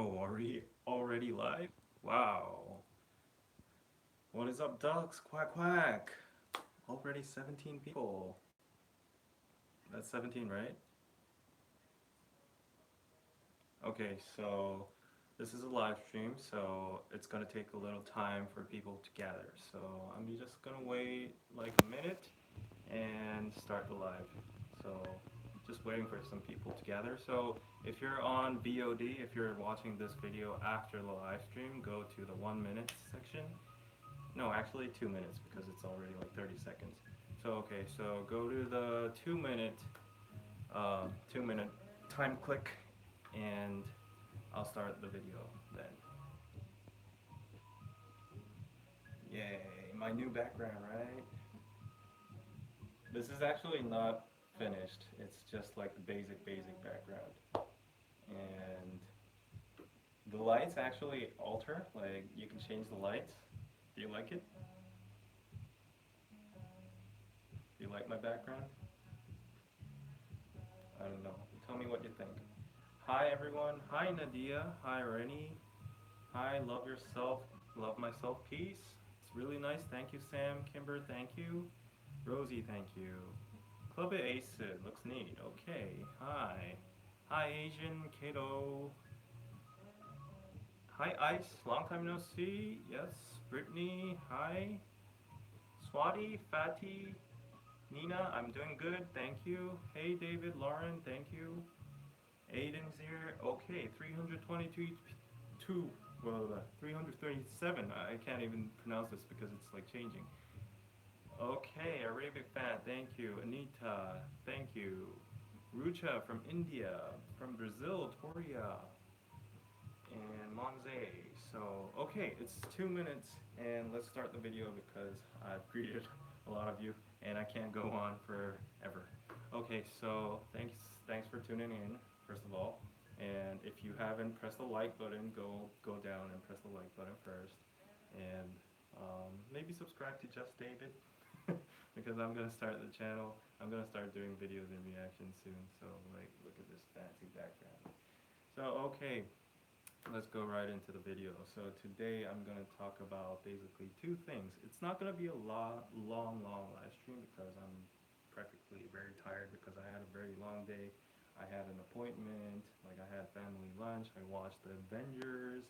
Oh, already live? Wow. What is up, ducks? Quack quack. Already 17 people. That's 17, right? Okay, so this is a live stream, so it's gonna take a little time for people to gather. So I'm just gonna wait like a minute and start the live. So just waiting for some people to gather. So if you're on VOD, if you're watching this video after the live stream, go to the 1 minute section. No, actually 2 minutes because it's already like 30 seconds. So okay, so go to the 2 minute 2 minute time click and I'll start the video then. Yay, my new background, right? This is actually not finished. It's just like the basic background. And the lights actually alter, like you can change the lights. Do you like it? Do you like my background? I don't know. Tell me what you think. Hi everyone. Hi Nadia. Hi Rennie. Hi, love yourself. Love myself. Peace. It's really nice. Thank you, Sam. Kimber, thank you. Rosie, thank you. Club Ace looks neat. Okay. Hi. Hi, Asian Kato. Hi, Ice. Long time no see. Yes. Brittany. Hi. Swati. Fatty. Nina. I'm doing good. Thank you. Hey, David. Lauren. Thank you. Aiden's here. Okay. 322. Well, 337. I can't even pronounce this because it's like changing. Okay, a really big fan. Thank you. Anita, thank you. Rucha from India, from Brazil, Toria, and Monze. So, okay, it's 2 minutes, and let's start the video because I've greeted a lot of you, and I can't go on forever. Okay, so thanks for tuning in, first of all. And if you haven't pressed the like button, go down and press the like button first, and maybe subscribe to Just David. Because I'm gonna start the channel. I'm gonna start doing videos and reactions soon. So like, look at this fancy background. So okay, let's go right into the video. So today I'm gonna talk about basically two things. It's not gonna be a long live stream because I'm practically very tired because I had a very long day. I had an appointment, like I had family lunch. I watched the Avengers,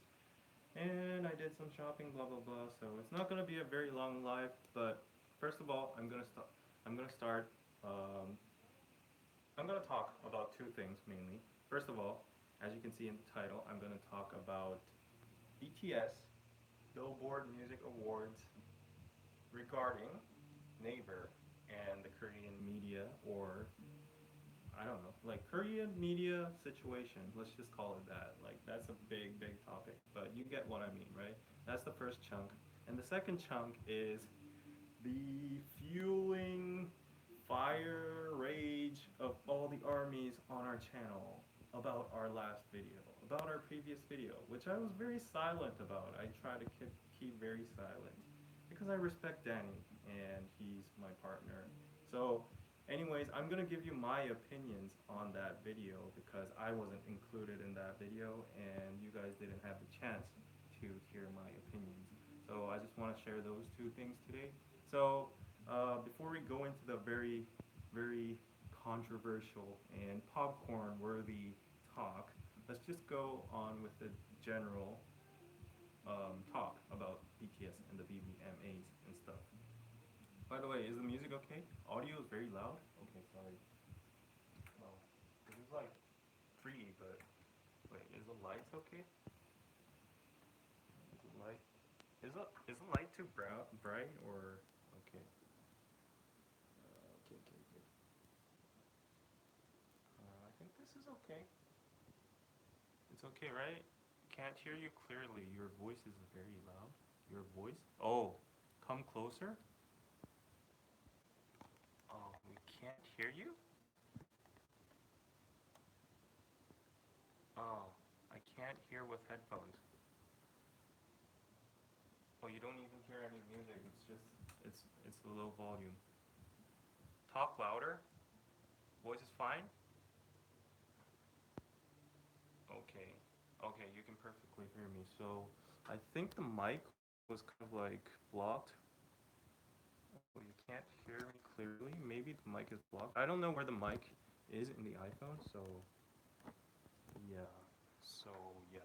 and I did some shopping, blah blah blah. So it's not gonna be a very long live, but first of all, I'm gonna start. I'm gonna start. Um, I'm gonna talk about two things mainly. First of all, as you can see in the title, I'm gonna talk about BTS Billboard Music Awards regarding Naver and the Korean media, or I don't know, like Korean media situation. Let's just call it that. Like that's a big topic, but you get what I mean, right? That's the first chunk, and the second chunk is the fueling fire rage of all the armies on our channel about our last video, about our previous video, which I was very silent about. I try to keep very silent because I respect Danny and he's my partner. So anyways, I'm gonna give you my opinions on that video because I wasn't included in that video and you guys didn't have the chance to hear my opinions. So I just want to share those two things today. So before we go into the very controversial and popcorn worthy talk, let's just go on with the general talk about BTS and the BBMAs and stuff. By the way, is the music okay? Audio is very loud. Okay, sorry. Well, this is like free, but wait, is the lights okay? Is the light is the light too bright or okay? Okay. I think this is okay. It's okay, right? Can't hear you clearly. Your voice is very loud. Your voice? Oh, come closer. Oh, we can't hear you? Oh, I can't hear with headphones. Oh, you don't even hear any music. It's a low volume. Talk louder. Voice is fine. Okay. Okay, you can perfectly hear me. So I think the mic was kind of like blocked. Oh, you can't hear me clearly. Maybe the mic is blocked. I don't know where the mic is in the iPhone. So yeah. So yeah.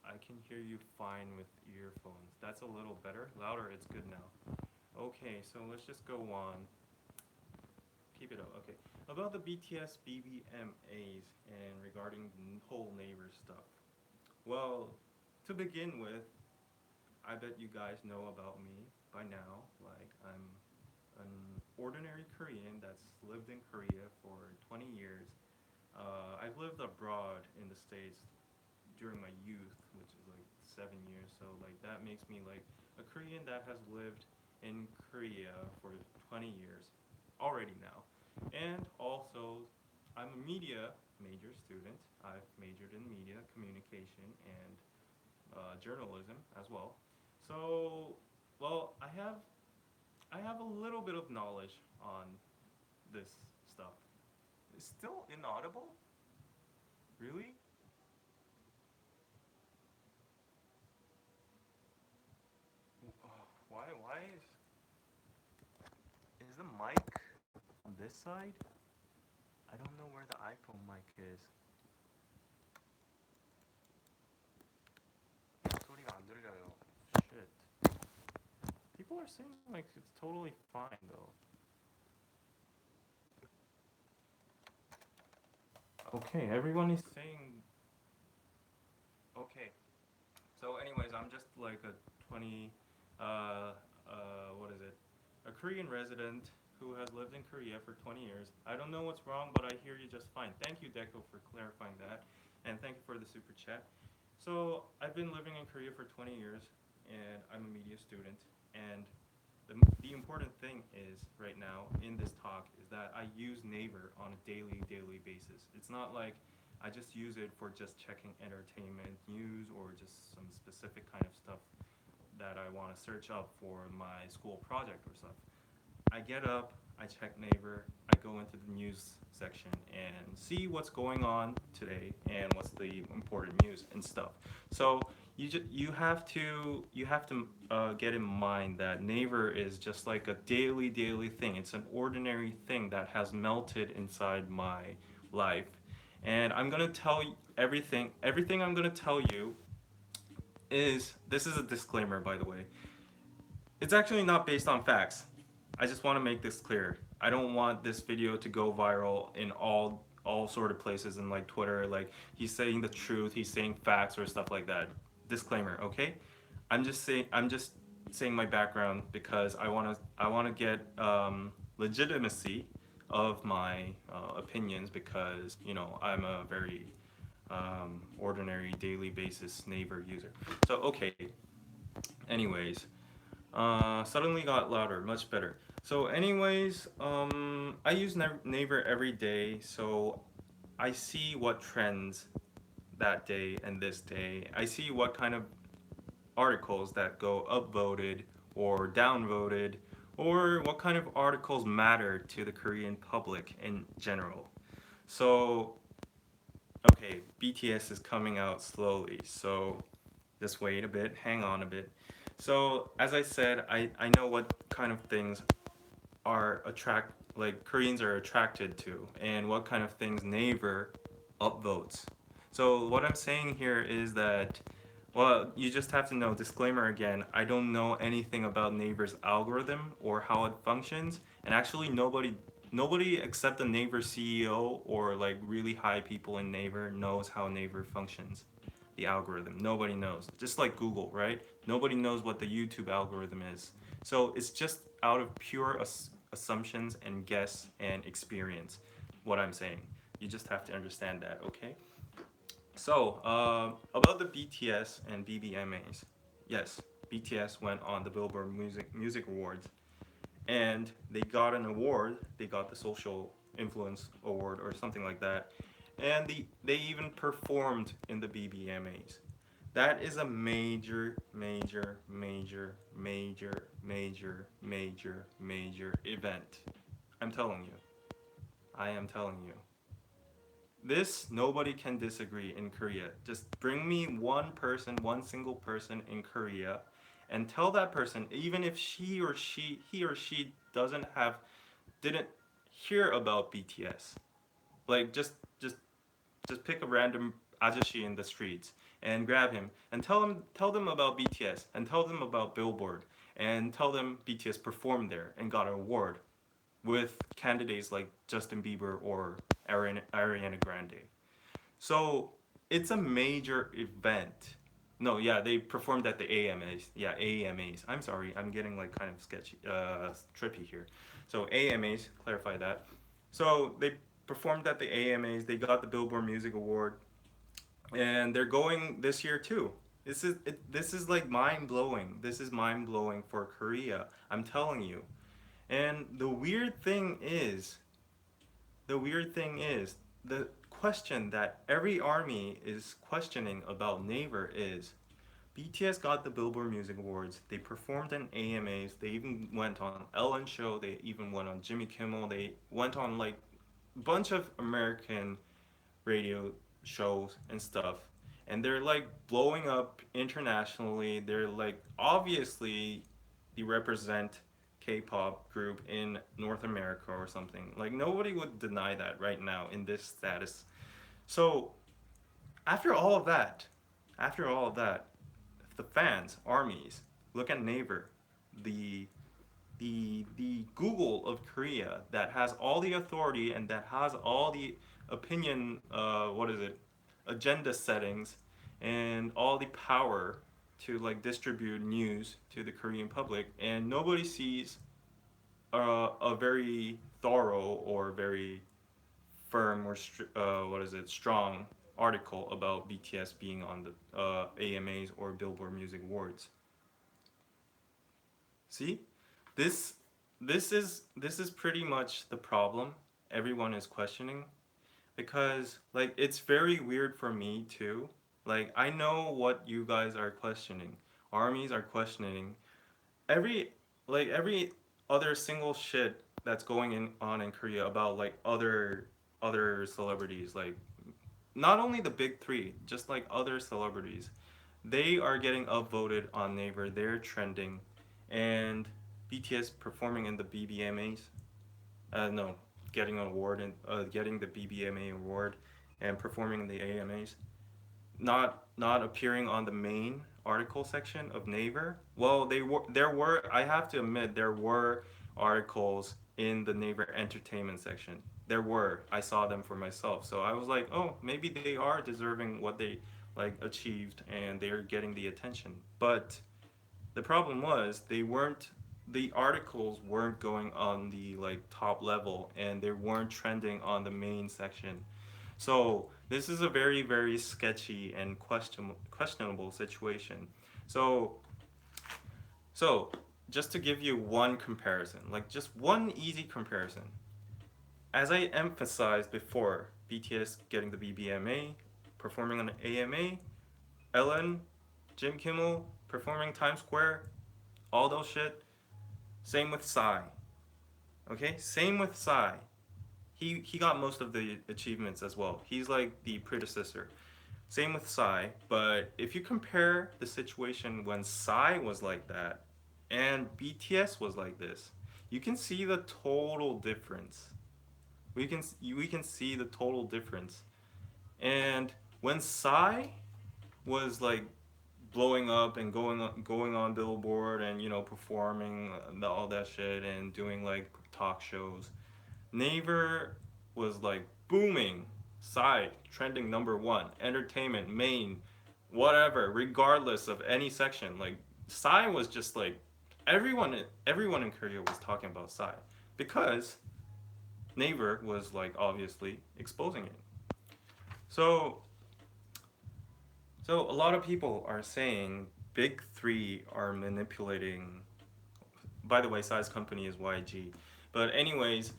I can hear you fine with earphones. That's a little better. Louder, it's good now. Okay, so let's just go on. Keep it up. Okay. About the BTS BBMAs and regarding the whole neighbor stuff. Well, to begin with, I bet you guys know about me by now. Like, I'm an ordinary Korean that's lived in Korea for 20 years. I've lived abroad in the States during my youth, which is like 7 years. So, like, that makes me like a Korean that has lived in Korea for 20 years already now. And also, I'm a media major student. I've majored in media communication and journalism as well. So, well, I have a little bit of knowledge on this stuff. It's still inaudible? Really? Why is the mic on this side? I don't know where the iPhone mic is. 소리가 안 들려요. Shit. People are saying like it's totally fine though. Okay, everyone is saying okay. So, anyways, I'm just like a 20, what is it? A Korean resident who has lived in Korea for 20 years. I don't know what's wrong, but I hear you just fine. Thank you, Deco, for clarifying that, and thank you for the super chat. So, I've been living in Korea for 20 years, and I'm a media student, and the important thing is right now in this talk is that I use Naver on a daily basis. It's not like I just use it for just checking entertainment news or just some specific kind of stuff that I want to search up for my school project or stuff. I get up, I check Naver, I go into the news section and see what's going on today and what's the important news and stuff. So you have to get in mind that Naver is just like a daily thing. It's an ordinary thing that has melted inside my life, and I'm gonna tell you everything I'm gonna tell you is this is a disclaimer, by the way. It's actually not based on facts. I just want to make this clear. I don't want this video to go viral in all sort of places in like Twitter. Like he's saying the truth, he's saying facts or stuff like that. Disclaimer, okay? I'm just saying my background because I want to get legitimacy of my opinions because I'm a very ordinary daily basis Naver user. So okay. Anyways, suddenly got louder, much better. So, anyways, I use Naver every day, so I see what trends that day and this day. I see what kind of articles that go upvoted or downvoted, or what kind of articles matter to the Korean public in general. So, okay, BTS is coming out slowly, so just wait a bit, hang on a bit. So, as I said, I know what kind of things are like Koreans are attracted to and what kind of things Naver upvotes. So what I'm saying here is that well, you just have to know, disclaimer again, I don't know anything about Naver's algorithm or how it functions, and actually nobody except the Naver CEO or like really high people in Naver knows how Naver functions. The algorithm. Nobody knows. Just like Google, right? Nobody knows what the YouTube algorithm is. So it's just out of pure assumptions and guess and experience what I'm saying. You just have to understand that, okay? So, about the BTS and BBMAs. Yes, BTS went on the Billboard Music Awards, and they got an award. They got the Social Influence Award or something like that, and they even performed in the BBMAs. That is a major event. I'm telling you. I am telling you. this nobody can disagree in Korea. Just bring me one person, one single person in Korea, and tell that person, even if he or she doesn't have, didn't hear about BTS. Like just pick a random ajashi in the streets and grab him and tell them about BTS and tell them about Billboard and tell them BTS performed there and got an award with candidates like Justin Bieber or Ariana Grande. So it's a major event. No, yeah, they performed at the AMAs. Yeah, AMAs. I'm sorry, I'm getting like kind of sketchy, trippy here. So AMAs, clarify that. So they performed at the AMAs. They got the Billboard Music Award, and they're going this year too. This is like mind blowing. This is mind blowing for Korea. I'm telling you. And the weird thing is, the question that every army is questioning about Naver is BTS got the Billboard Music Awards. They performed in AMAs. They even went on Ellen Show. They even went on Jimmy Kimmel. They went on like a bunch of American radio shows and stuff. And they're like blowing up internationally. They're like obviously they represent K-pop group in North America or something. Like nobody would deny that right now in this status. So after all of that, after all of that, the fans, armies, look at Naver, the the Google of Korea that has all the authority and that has all the opinion, what is it, agenda settings, and all the power to like distribute news to the Korean public, and nobody sees a very thorough or very firm or what is it, strong article about BTS being on the AMAs or Billboard Music Awards. See, this this is pretty much the problem everyone is questioning, because like it's very weird for me too. Like I know what you guys are questioning. Armies are questioning every every other single shit that's going on in Korea about like other celebrities, like not only the big three, just like other celebrities. They are getting upvoted on Naver. They're trending, and BTS performing in the BBMAs. No, getting an award and getting the BBMA award and performing in the AMAs. Not appearing on the main article section of Naver. Well, there were, I have to admit, there were articles in the Naver entertainment section. There were. I saw them for myself. So I was like, "Oh, maybe they are deserving what they like achieved and they're getting the attention." But the problem was they weren't, the articles weren't going on the like top level and they weren't trending on the main section. So this is a very sketchy and questionable situation. So so just to give you one comparison, like just one easy comparison. As I emphasized before, BTS getting the BBMA, performing on the AMA, Ellen, Jim Kimmel performing Times Square, all those shit. Same with Psy. Okay, same with Psy. He got most of the achievements as well. He's like the predecessor. Same with Psy, but if you compare the situation when Psy was like that and BTS was like this, you can see the total difference. We can see the total difference. And when Psy was like blowing up and going on Billboard and performing all that shit and doing like talk shows, Naver was like booming, side trending number one, entertainment main, whatever, regardless of any section. Like Psy was just like everyone in Korea was talking about Psy because Naver was like obviously exposing it. So so a lot of people are saying big three are manipulating. By the way, size company is YG. But anyways,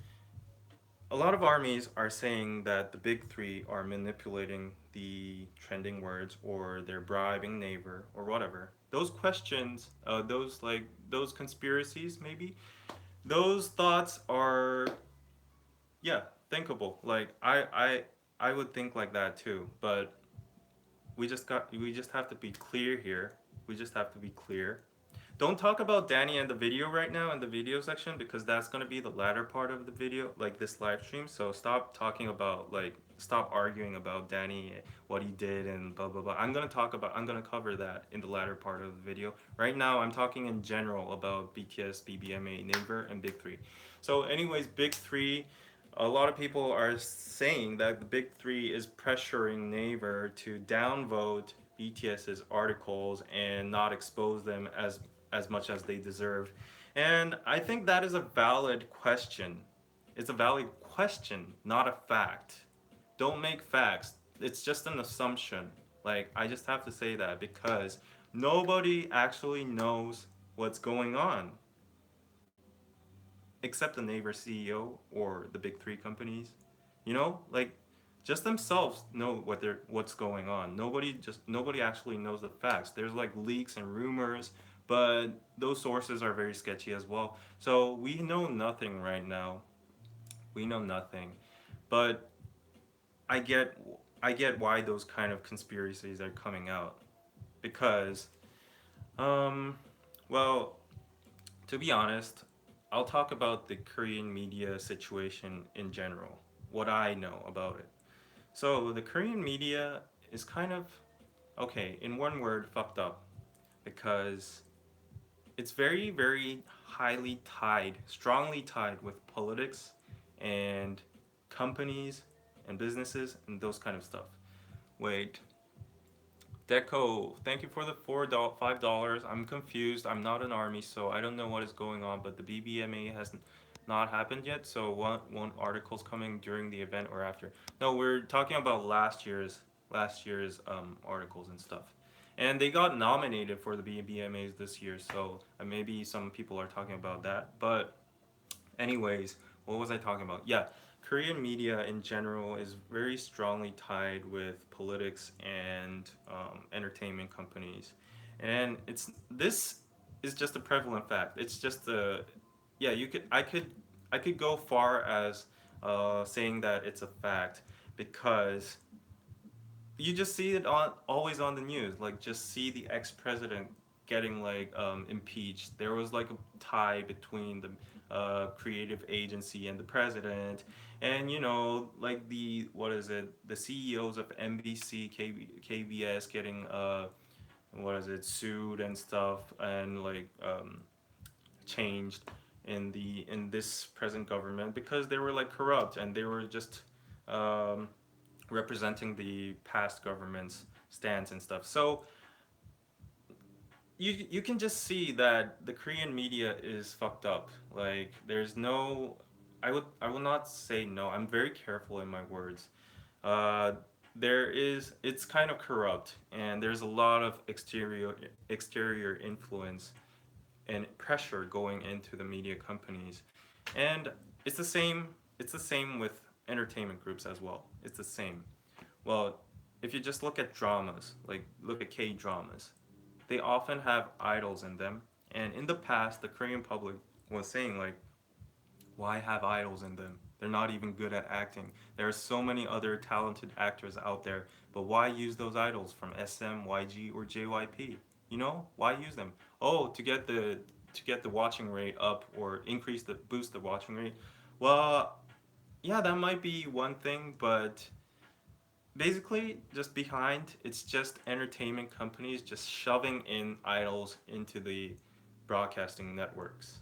a lot of armies are saying that the big three are manipulating the trending words or they're bribing Naver or whatever. Those questions, those conspiracies, maybe those thoughts are, yeah, thinkable. Like I I would think like that too, but we just have to be clear here. We just have to be clear. Don't talk about Danny and the video right now in the video section because that's going to be the latter part of the video, like this live stream. So stop talking about, like, stop arguing about Danny, what he did, and blah blah blah. I'm going to cover that in the latter part of the video. Right now, I'm talking in general about BTS, BBMA, Naver, and Big Three. So, anyways, Big Three. A lot of people are saying that the Big Three is pressuring Naver to downvote BTS's articles and not expose them as much as they deserve. And I think that is a valid question. It's a valid question, not a fact. Don't make facts. It's just an assumption. Like, I just have to say that because nobody actually knows what's going on except the Naver CEO or the big three companies. You know, like just themselves know what's going on. Nobody actually knows the facts. There's like leaks and rumors, but those sources are very sketchy as well. So we know nothing right now. We know nothing. But I get I get why those kind of conspiracies are coming out because um well, to be honest, I'll talk about the Korean media situation in general, what I know about it. So, the Korean media is kind of, okay, in one word, fucked up because it's very, very highly tied, strongly tied with politics and companies and businesses and those kind of stuff. Wait, Deco, thank you for the $5. I'm confused. I'm not an army, so I don't know what is going on. But the BBMA has not happened yet. So one article's coming during the event or after. No, we're talking about last year's articles and stuff. And they got nominated for the BBMAs this year, so maybe some people are talking about that. But anyways, what was I talking about? Yeah, Korean media in general is very strongly tied with politics and entertainment companies, and it's this is just a prevalent fact. It's just a yeah. I could go far as saying that it's a fact because you just see it on always on the news. Like just see the ex-president getting like impeached. There was like a tie between the creative agency and the president, and like the what is it? The CEOs of NBC, KBS getting what is it? Sued and stuff, and like changed in this present government because they were like corrupt and they were just um, representing the past government's stance and stuff. So you can just see that the Korean media is fucked up. Like there's no I will not say no. I'm very careful in my words. Uh, it's kind of corrupt and there's a lot of exterior influence and pressure going into the media companies. And it's the same with entertainment groups as well. It's the same. Well, if you just look at dramas, like look at K dramas, they often have idols in them. And in the past, the Korean public was saying like, why have idols in them? They're not even good at acting. There are so many other talented actors out there, but why use those idols from SM, YG, or JYP? Why use them? Oh, to get the watching rate up or boost the watching rate. Well, yeah, that might be one thing, but basically just behind it's just entertainment companies just shoving in idols into the broadcasting networks,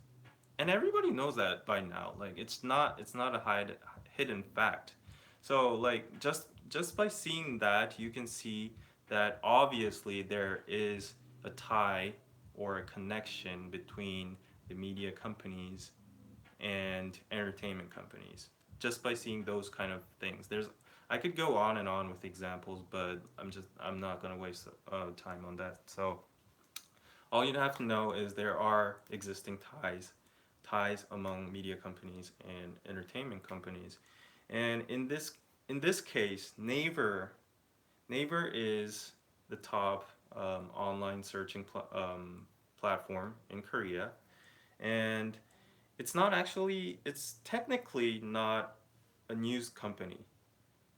and everybody knows that by now. Like it's not a hidden fact. So like just by seeing that you can see that obviously there is a tie or a connection between the media companies and entertainment companies just by seeing those kind of things. I could go on and on with examples, but I'm not gonna waste time on that. So all you have to know is there are existing ties among media companies and entertainment companies, and in this case, Naver is the top online searching platform in Korea, and it's technically not a news company.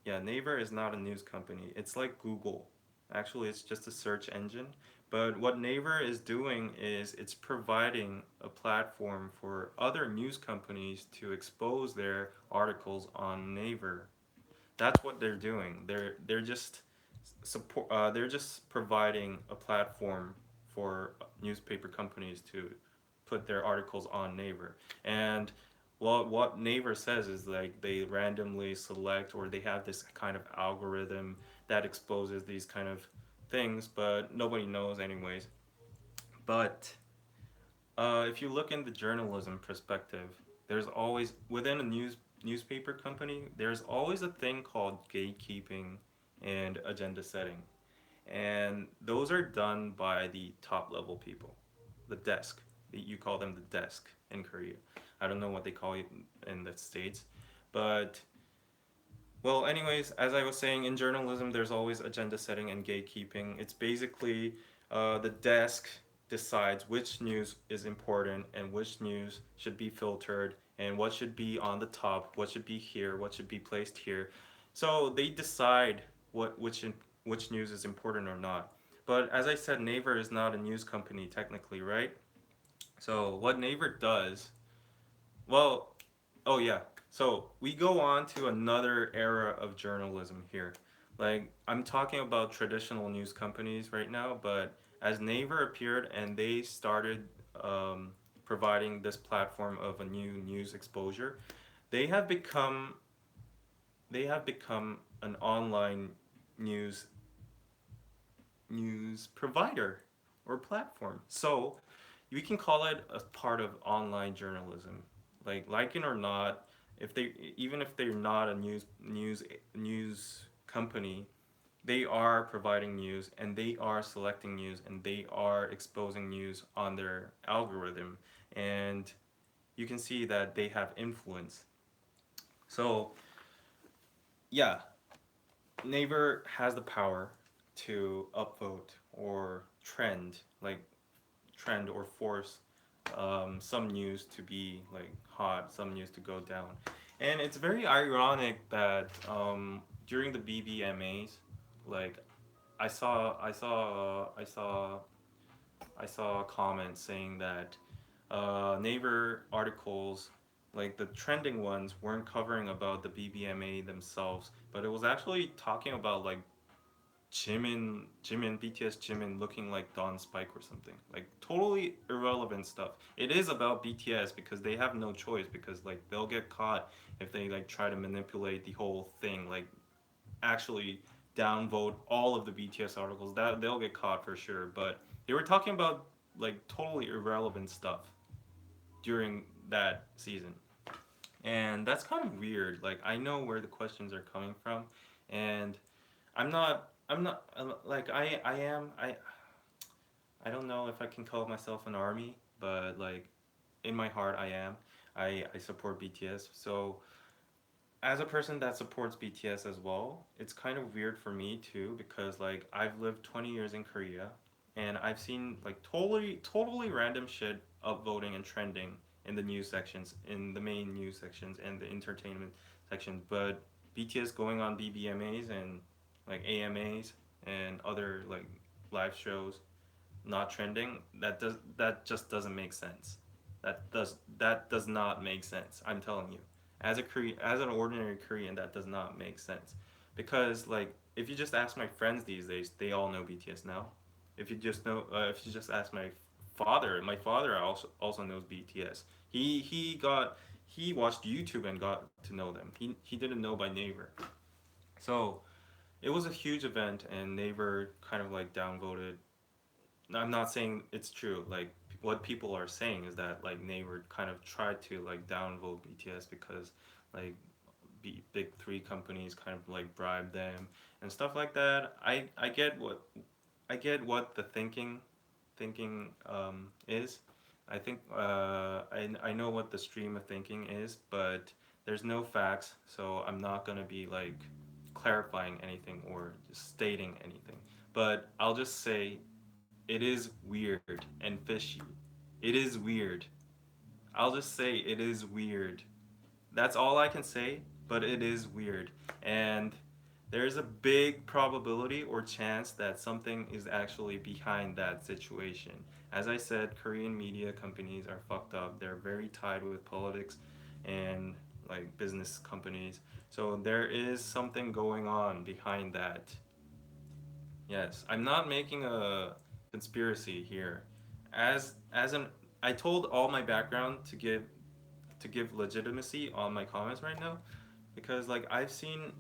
Yeah, Naver is not a news company. It's like Google. Actually, it's just a search engine. But what Naver is doing is it's providing a platform for other news companies to expose their articles on Naver. That's what they're doing. They're just support. They're just providing a platform for newspaper companies to put their articles on Naver. And what Naver says is like they randomly select, or they have this kind of algorithm that exposes these kind of things, but nobody knows anyways. But if you look in the journalism perspective, there's always within a newspaper company, there's always a thing called gatekeeping and agenda setting, and those are done by the top level people, the desk. You call them the desk in Korea. I don't know what they call it in the States, but well, anyways, as I was saying, in journalism, there's always agenda setting and gatekeeping. It's basically the desk decides which news is important and which news should be filtered and what should be on the top, what should be here, what should be placed here. So they decide which news is important or not. But as I said, Naver is not a news company technically, right? So what Naver does, well, oh yeah. So we go on to another era of journalism here. Like I'm talking about traditional news companies right now, but as Naver appeared and they started um, providing this platform of a new news exposure, they have become they have become an online news news provider or platform. So we can call it a part of online journalism. Like it or not, if they even if they're not a news company, they are providing news and they are selecting news and they are exposing news on their algorithm, and you can see that they have influence. So yeah, Naver has the power to upvote or trend or force some news to be like hot, some news to go down. And it's very ironic that during the BBMAs, like I saw a comment saying that Naver articles, like the trending ones, weren't covering about the BBMA themselves, but it was actually talking about like Jimin, BTS Jimin looking like Don Spike or something. Like totally irrelevant stuff. It is about BTS because they have no choice, because like they'll get caught if they like try to manipulate the whole thing. Like actually downvote all of the BTS articles. That they'll get caught for sure. But they were talking about like totally irrelevant stuff during that season. And that's kind of weird. Like I know where the questions are coming from, and I'm not like I don't know if I can call myself an army, but like in my heart I am. I support BTS. So as a person that supports BTS as well, it's kind of weird for me too, because like I've lived 20 years in Korea and I've seen like totally random shit upvoting and trending in the news sections, in the main news sections and the entertainment sections, but BTS going on BBMAs and like AMAs and other like live shows not trending, that just doesn't make sense. That does not make sense. I'm telling you, as an ordinary Korean, that does not make sense, because like if you just ask my friends these days, they all know BTS now. If you just ask my father also knows BTS. He watched YouTube and got to know them. He didn't know by Naver. So it was a huge event, and Naver kind of like downvoted. I'm not saying it's true. Like what people are saying is that like Naver kind of tried to like downvote BTS because like big three companies kind of like bribe them and stuff like that. I get what the thinking is. I think I know what the stream of thinking is, but there's no facts, so I'm not gonna be like clarifying anything or just stating anything. But I'll just say it is weird and fishy. It is weird. I'll just say it is weird. That's all I can say, but it is weird. And there is a big probability or chance that something is actually behind that situation. As I said, Korean media companies are fucked up. They're very tied with politics and like business companies. So there is something going on behind that. Yes, I'm not making a conspiracy here. As an I told all my background to give legitimacy on my comments right now because like I've seen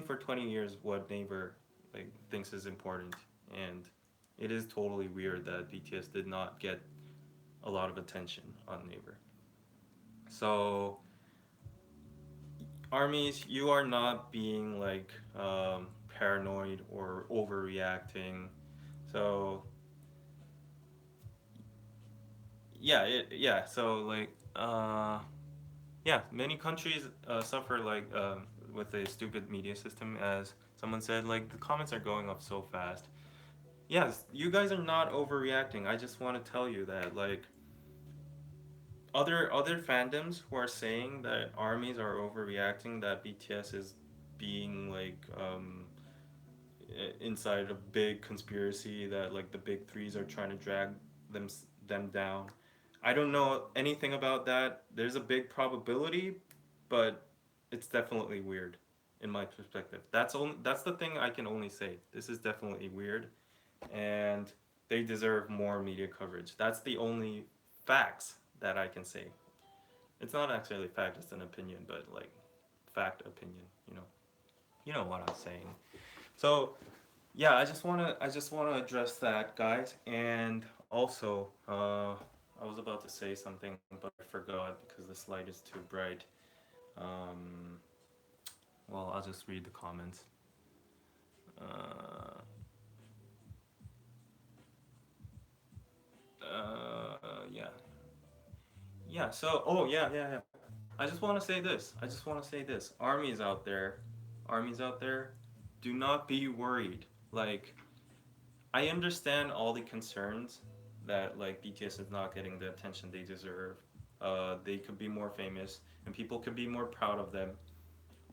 for 20 years what Naver like thinks is important, and it is totally weird that BTS did not get a lot of attention on Naver. So armies, you are not being like paranoid or overreacting. So yeah. So like yeah, many countries suffer like with a stupid media system, as someone said. Like the comments are going up so fast. Yes, you guys are not overreacting. I just want to tell you that like other fandoms who are saying that armies are overreacting, that BTS is being like inside a big conspiracy, that like the big threes are trying to drag them them down. I don't know anything about that. There's a big probability, but it's definitely weird in my perspective. That's the thing I can only say. This is definitely weird, and they deserve more media coverage. That's the only facts that I can say. It's not actually fact, it's an opinion, but like fact opinion, you know. You know what I'm saying. So yeah, I just wanna address that, guys, and also I was about to say something, but I forgot because this light is too bright. Um, well, I'll just read the comments. Uh, yeah, yeah. So, yeah. I just want to say this. I just want to say this. Armies out there, do not be worried. Like, I understand all the concerns that like BTS is not getting the attention they deserve. They could be more famous, and people could be more proud of them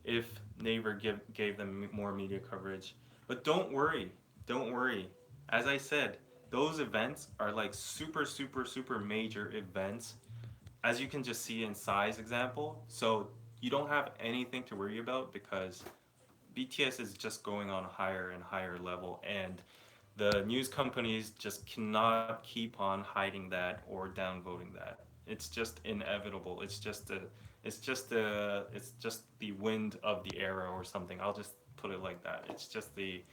if Naver gave them more media coverage. But don't worry. As I said, those events are like super major events, as you can just see in size example. So you don't have anything to worry about because BTS is just going on a higher and higher level, and the news companies just cannot keep on hiding that or downvoting that. It's just inevitable. It's just the wind of the era or something. I'll just put it like that. It's just the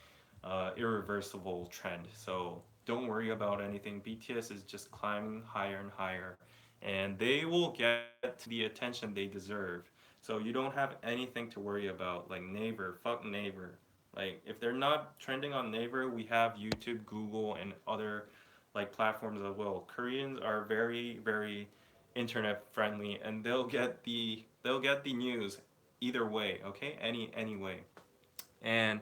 irreversible trend. So don't worry about anything. BTS is just climbing higher and higher, and they will get the attention they deserve. So you don't have anything to worry about. Like Naver, fuck Naver. Like if they're not trending on Naver, we have YouTube, Google, and other like platforms as well. Koreans are very internet friendly, and they'll get the news either way. Okay, any way. And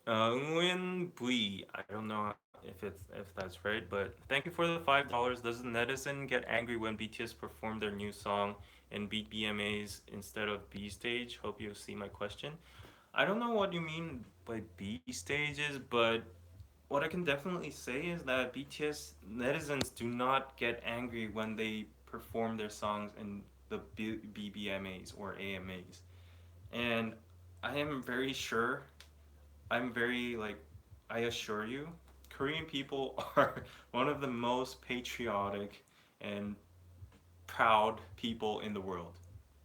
Nguyen Bui, I don't know if that's right, but thank you for the $5. Does the netizen get angry when BTS perform their new song in BBMAs instead of B stage? Hope you see my question. I don't know what you mean by B stages, but what I can definitely say is that BTS netizens do not get angry when they perform their songs in the BBMAs or AMAs. And I am very sure I'm very like I assure you, Korean people are one of the most patriotic and proud people in the world.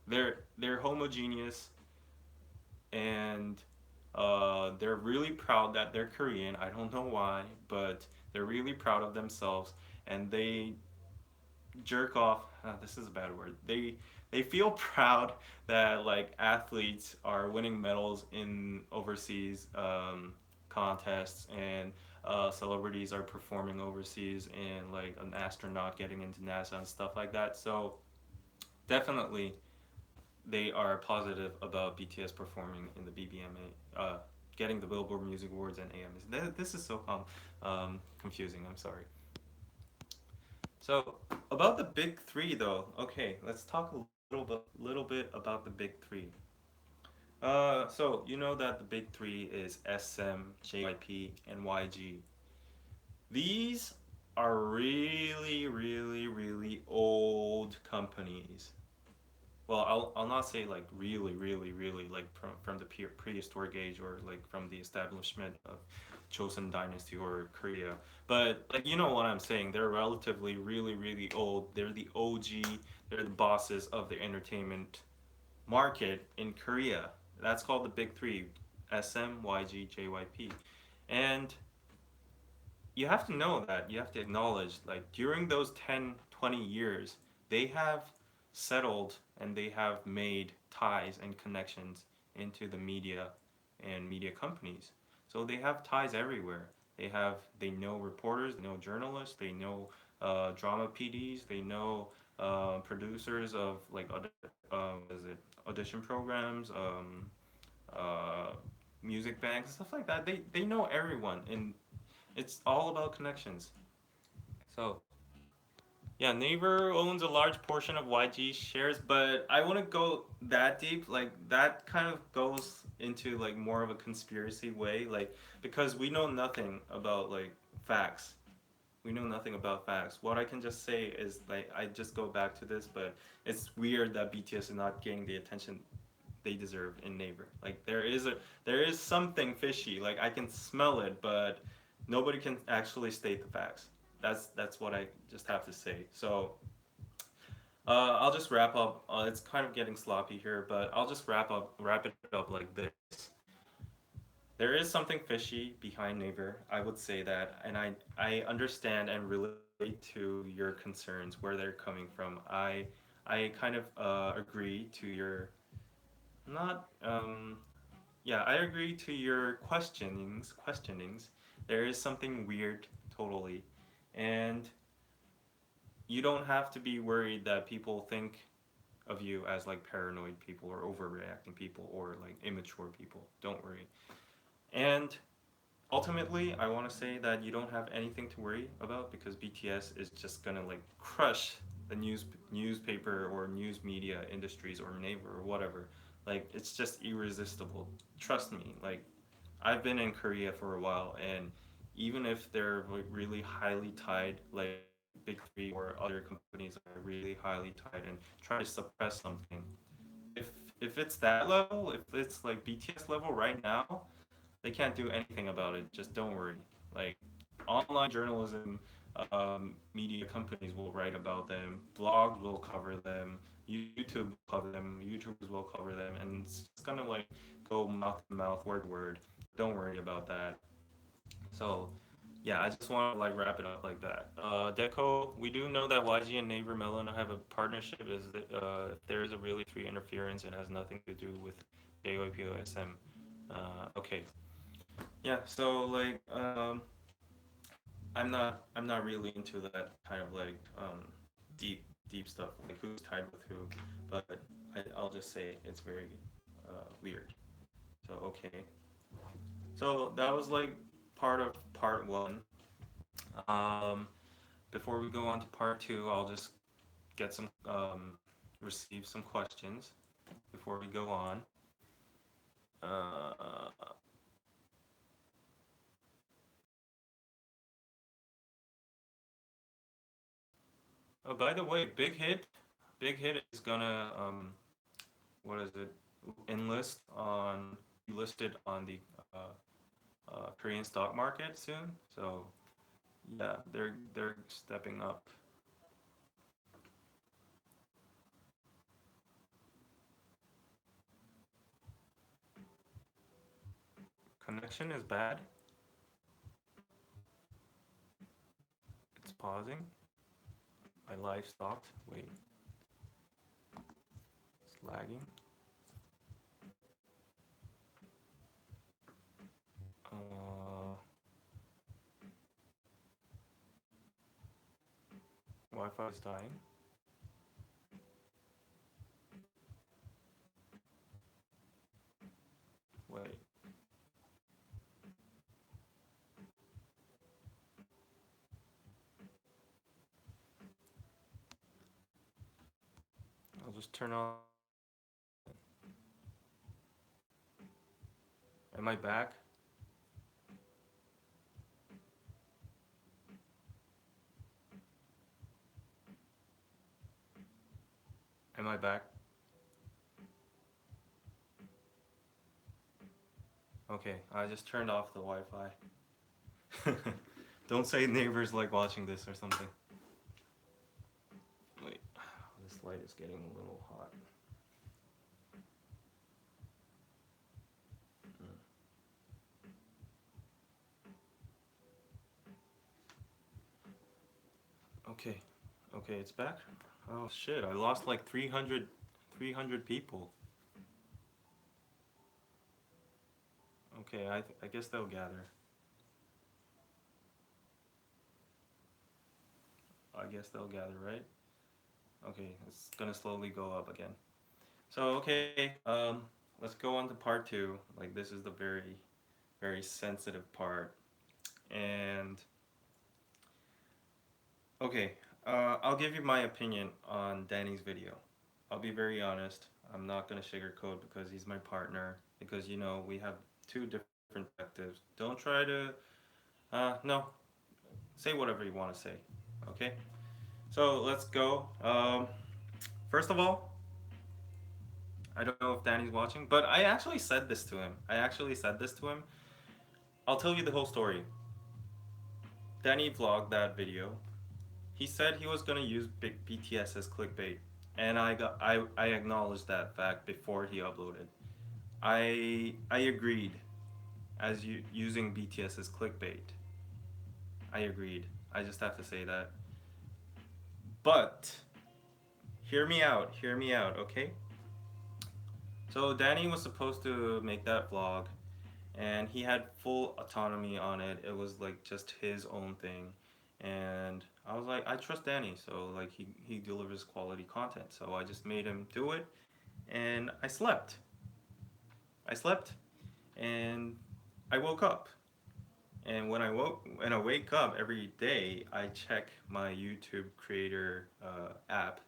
They're homogeneous, and they're really proud that they're Korean. I don't know why, but they're really proud of themselves, and they jerk off. This is a bad word. They feel proud that like athletes are winning medals in overseas contests, and celebrities are performing overseas, and like an astronaut getting into NASA and stuff like that. So definitely they are positive about BTS performing in the BBMA, getting the Billboard Music Awards and AMAs. This is so confusing. I'm sorry. So about the big three, though. Okay, let's talk a little bit about the big three. So you know that the big three is SM, JYP, and YG. These are really, really, really old companies. Well, I'll not say like really, really, really like from the prehistoric age or like from the establishment of Joseon Dynasty or Korea, but like you know what I'm saying. They're relatively really, really old. They're the OG. They're the bosses of the entertainment market in Korea. That's called the big three: SM, YG, JYP, and you have to know that you have to acknowledge like during those 10, 20 years they have settled and they have made ties and connections into the media and media companies, so they have ties everywhere. They know reporters, they know journalists, they know drama PDs, they know producers of like what is it, audition programs, uh, music banks, stuff like that. They know everyone, and it's all about connections. So yeah, Naver owns a large portion of YG shares, but I wouldn't go that deep. Like that kind of goes into like more of a conspiracy way, like because we know nothing about like facts. We know nothing about facts. What I can just say is like I just go back to this, but it's weird that BTS is not getting the attention they deserve in Naver. Like there is something fishy. Like I can smell it, but nobody can actually state the facts. That's what I just have to say. So I'll just wrap up. It's kind of getting sloppy here, but I'll just wrap it up like this. There is something fishy behind Naver. I would say that, and I understand and relate to your concerns where they're coming from. I kind of agree to your not yeah, I agree to your questionings. There is something weird, totally. And you don't have to be worried that people think of you as like paranoid people or overreacting people or like immature people. Don't worry. And ultimately, I want to say that you don't have anything to worry about because BTS is just gonna like crush the newspaper or news media industries or Naver or whatever. Like it's just irresistible. Trust me. Like I've been in Korea for a while, and even if they're like really highly tied, like Big Three or other companies are really highly tied and try to suppress something, if if it's that level, if it's like BTS level right now, they can't do anything about it. Just don't worry. Like online journalism, media companies will write about them, blogs will cover them, YouTube will cover them, YouTubers will cover them, and it's just gonna like go mouth to mouth, word to word. Don't worry about that. So yeah, I just want to like wrap it up like that. Deco, we do know that YG and Neighbor Melon have a partnership. Is that if there is a really three interference, it has nothing to do with JYPOSM. Okay, yeah. So like, I'm not really into that kind of like deep stuff like who's tied with who, but I'll just say it's very weird. So okay, so that was like part of part one. Um, Before we go on to part two, I'll just get some receive some questions before we go on. Uh, oh, by the way, Big Hit is gonna what is it? Enlist on be listed on the Korean stock market soon. So yeah, they're stepping up. Connection is bad. It's pausing. My live stopped. Wait, it's lagging. Uh, Wi-Fi is dying. Wait, I'll just turn on. Am I back? Am I back? Okay, I just turned off the Wi-Fi. Don't say neighbors like watching this or something. Wait, this light is getting a little hot. Okay, okay, it's back. Oh shit, I lost like 300 people. Okay, I guess they'll gather. I guess they'll gather, right? Okay, it's gonna slowly go up again. So, okay, let's go on to part two. Like, this is the very sensitive part. And, okay, I'll give you my opinion on Danny's video. I'll be very honest. I'm not gonna sugarcoat because he's my partner. Because, you know, we have two different perspectives. Don't try to, no, say whatever you want to say. Okay? So, let's go. First of all, I don't know if Danny's watching, but I actually said this to him. I actually said this to him. I'll tell you the whole story. Danny vlogged that video. He said he was gonna use BTS as clickbait, and I acknowledged that fact before he uploaded. I agreed as using BTS as clickbait. I agreed. I just have to say that. But hear me out, okay? So Danny was supposed to make that vlog, and he had full autonomy on it. It was like just his own thing, and I was like, I trust Danny, so like he delivers quality content. So I just made him do it, and I slept. I slept, and I woke up. And when I wake up every day, I check my YouTube creator app,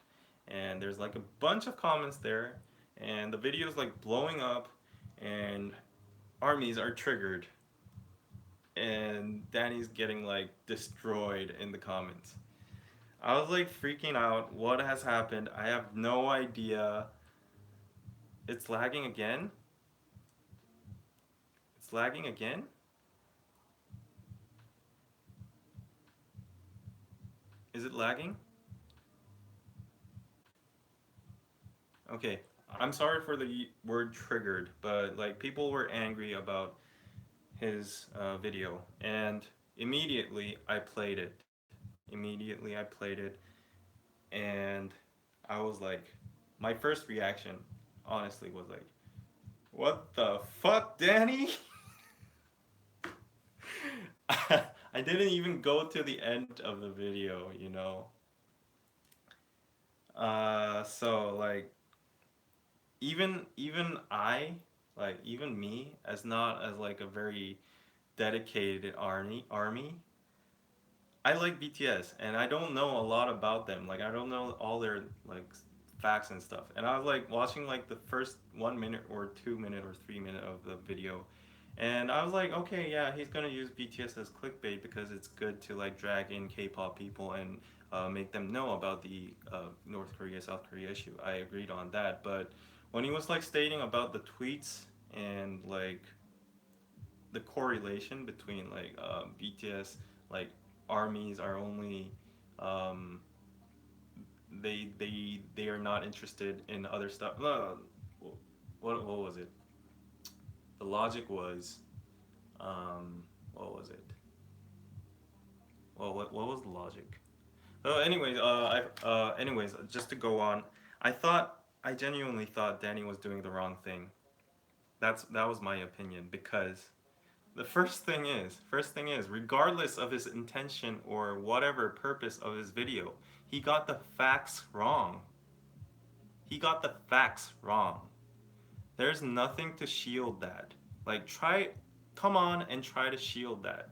and there's like a bunch of comments there, and the video's like blowing up, and armies are triggered, and Danny's getting like destroyed in the comments. I was like freaking out. What has happened? I have no idea. It's lagging again? It's lagging again? Is it lagging? Okay. I'm sorry for the word triggered, but like people were angry about his video, and immediately I played it. Immediately I played it, and I was like, my first reaction, honestly, was like, "What the fuck, Danny?" I didn't even go to the end of the video, you know. So like, even I, like even me, as not as like a very dedicated army, I like BTS, and I don't know a lot about them. Like I don't know all their like facts and stuff. And I was like watching like the first 1 minute or 2 minute or 3 minute of the video, and I was like, okay, yeah, he's gonna use BTS as clickbait because it's good to like drag in K-pop people and make them know about the North Korea South Korea issue. I agreed on that, but when he was like stating about the tweets and like the correlation between like BTS, like armies are only um, they are not interested in other stuff. What was it? The logic was what was it? Well, what was the logic? So, anyways, just to go on, I genuinely thought Danny was doing the wrong thing. That was my opinion because the first thing is, regardless of his intention or whatever purpose of his video, he got the facts wrong. He got the facts wrong. There's nothing to shield that. Like come on and try to shield that.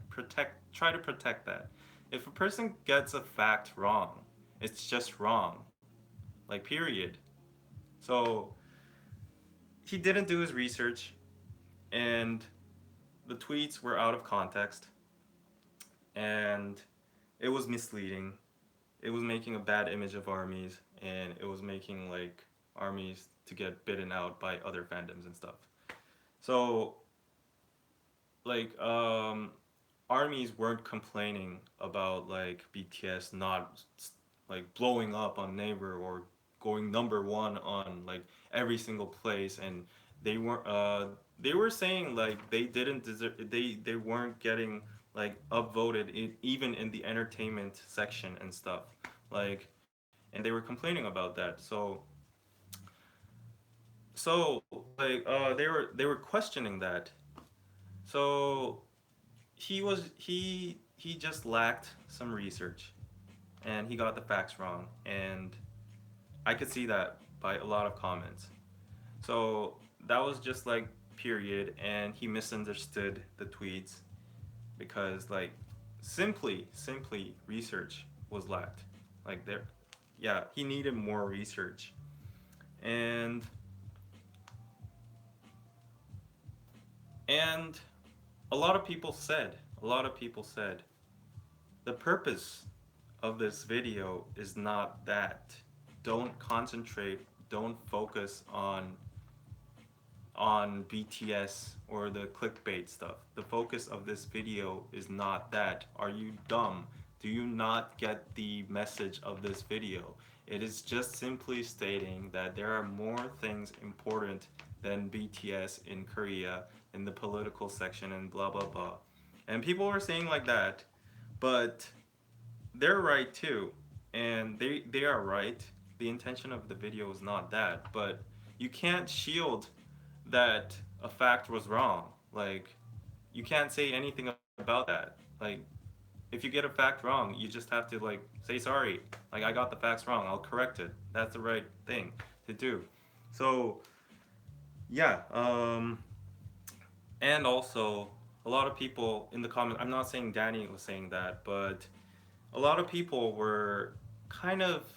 Try to protect that. If a person gets a fact wrong, it's just wrong. Like period. So he didn't do his research, and the tweets were out of context, and it was misleading. It was making a bad image of armies, and it was making like armies to get bitten out by other fandoms and stuff. So like armies weren't complaining about like BTS not like blowing up on Naver or going number one on like every single place, and they were saying like they didn't deserve, they weren't getting like upvoted even in the entertainment section and stuff, like, and they were complaining about that. They were questioning that. So he just lacked some research, and he got the facts wrong, and I could see that by a lot of comments. So that was just like period, and he misunderstood the tweets because like simply research was lacked. Like there, yeah, he needed more research. And and a lot of people said the purpose of this video is not that. Don't concentrate, don't focus on BTS or the clickbait stuff. The focus of this video is not that. Are you dumb? Do you not get the message of this video? It is just simply stating that there are more things important than BTS in Korea in the political section and blah blah blah. And people are saying like that, but they're right too. And they are right. The intention of the video is not that, but you can't shield that a fact was wrong. Like, you can't say anything about that. Like, if you get a fact wrong, you just have to like say sorry. Like, I got the facts wrong. I'll correct it. That's the right thing to do. So yeah. And also a lot of people in the comments. I'm not saying Danny was saying that, but a lot of people were kind of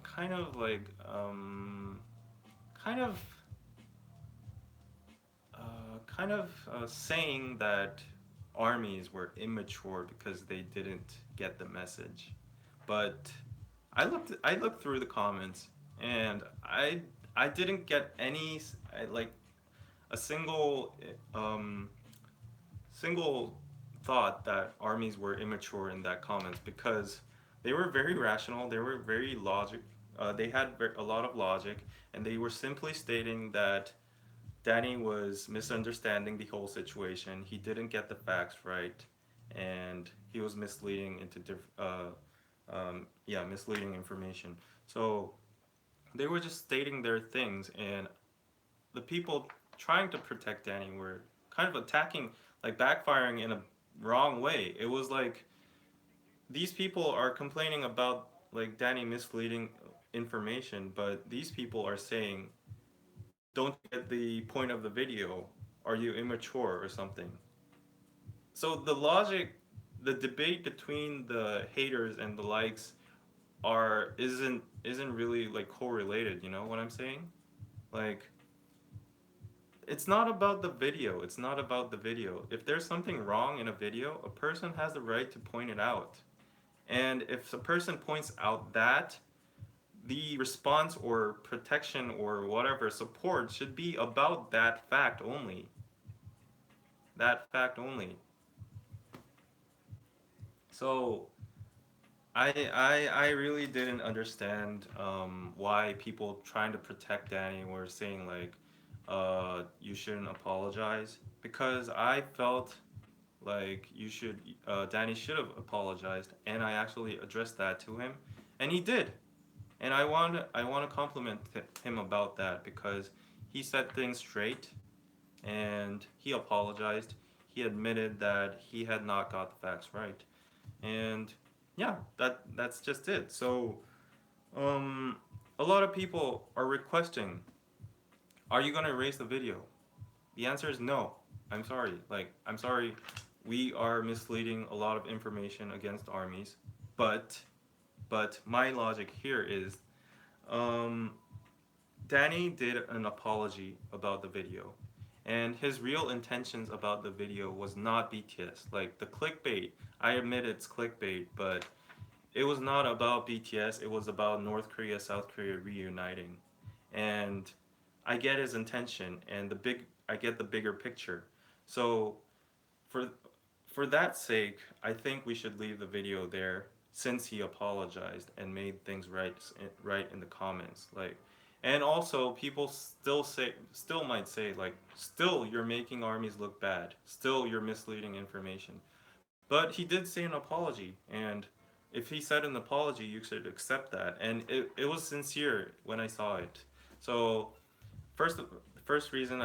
kind of like kind of saying that armies were immature because they didn't get the message. But I looked through the comments, and I didn't get any like a single thought that armies were immature in that comments, because they were very rational, they were very logic, they had a lot of logic, and they were simply stating that Danny was misunderstanding the whole situation. He didn't get the facts right, and he was misleading into misleading information. So they were just stating their things, and the people trying to protect Danny were kind of attacking, like backfiring in a wrong way. It was like these people are complaining about like Danny misleading information, but these people are saying, "Don't you get the point of the video? Are you immature or something?" So the logic, the debate between the haters and the likes are isn't really like correlated. You know what I'm saying? Like, it's not about the video. It's not about the video. If there's something wrong in a video, a person has the right to point it out. And if a person points out that, the response or protection or whatever support should be about that fact only. That fact only. So I really didn't understand why people trying to protect Danny were saying like you shouldn't apologize, because I felt like Danny should have apologized, and I actually addressed that to him, and he did. And I want to compliment him about that, because he said things straight, and he apologized. He admitted that he had not got the facts right, and yeah, that's just it. So um, a lot of people are requesting, are you gonna erase the video? The answer is no. I'm sorry. Like, I'm sorry. We are misleading a lot of information against armies, but my logic here is, um, Danny did an apology about the video, And his real intentions about the video was not BTS. Like the clickbait, I admit it's clickbait, but it was not about BTS. It was about North Korea, South Korea reuniting. And I get his intention, and I get the bigger picture. So for for that sake, I think we should leave the video there since he apologized and made things right in the comments. Like, and also people still might say like, still you're making armies look bad. Still you're misleading information. But he did say an apology, and if he said an apology, you should accept that. And it was sincere when I saw it. So first first reason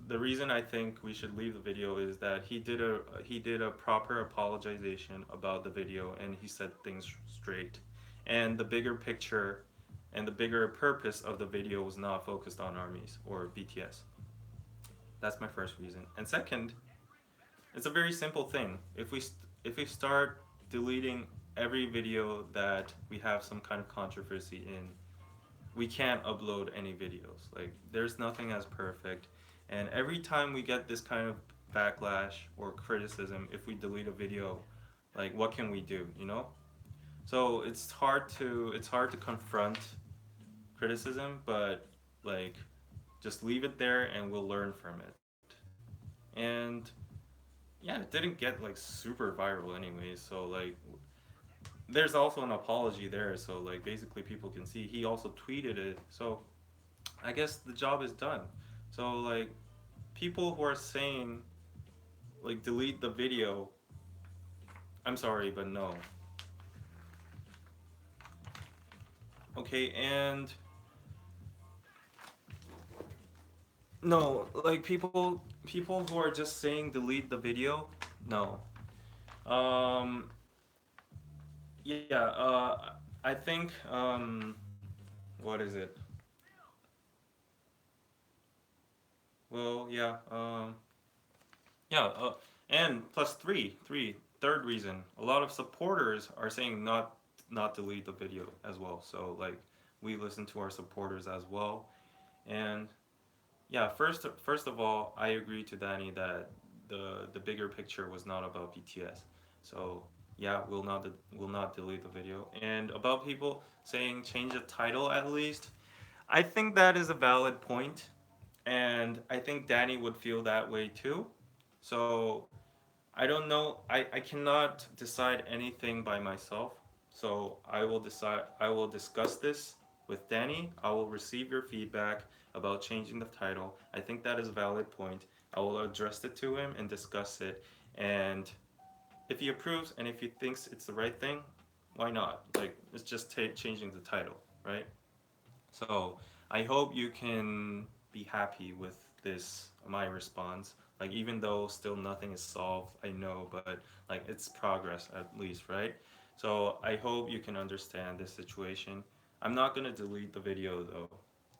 the reason I think we should leave the video is that he did a proper apologization about the video, and he said things straight. And the bigger picture and the bigger purpose of the video was not focused on armies or BTS. That's my first reason. And second, it's a very simple thing. If we start deleting every video that we have some kind of controversy in, we can't upload any videos. Like there's nothing as perfect. And every time we get this kind of backlash or criticism, if we delete a video, like what can we do, you know? So it's hard to confront criticism, but like just leave it there and we'll learn from it. And yeah, it didn't get like super viral anyways, so like there's also an apology there, so like basically people can see he also tweeted it. So I guess the job is done. So like people who are saying like delete the video, I'm sorry, but no. Okay, and no, like people who are just saying delete the video, no. Um yeah, I think what is it? Well, yeah, yeah, and plus third reason, a lot of supporters are saying not delete the video as well. So like we listen to our supporters as well. And yeah, first of all, I agree to Danny that the bigger picture was not about BTS. So yeah, we'll not delete the video. And about people saying change the title at least, I think that is a valid point, and I think Danny would feel that way too. So I don't know. I cannot decide anything by myself. So I will discuss this with Danny. I will receive your feedback about changing the title. I think that is a valid point. I will address it to him and discuss it. And if he approves and if he thinks it's the right thing, why not? Like it's just changing the title, right? So I hope you can be happy with this my response. Like even though still nothing is solved, I know, but like it's progress at least, right? So I hope you can understand this situation. I'm not gonna delete the video though.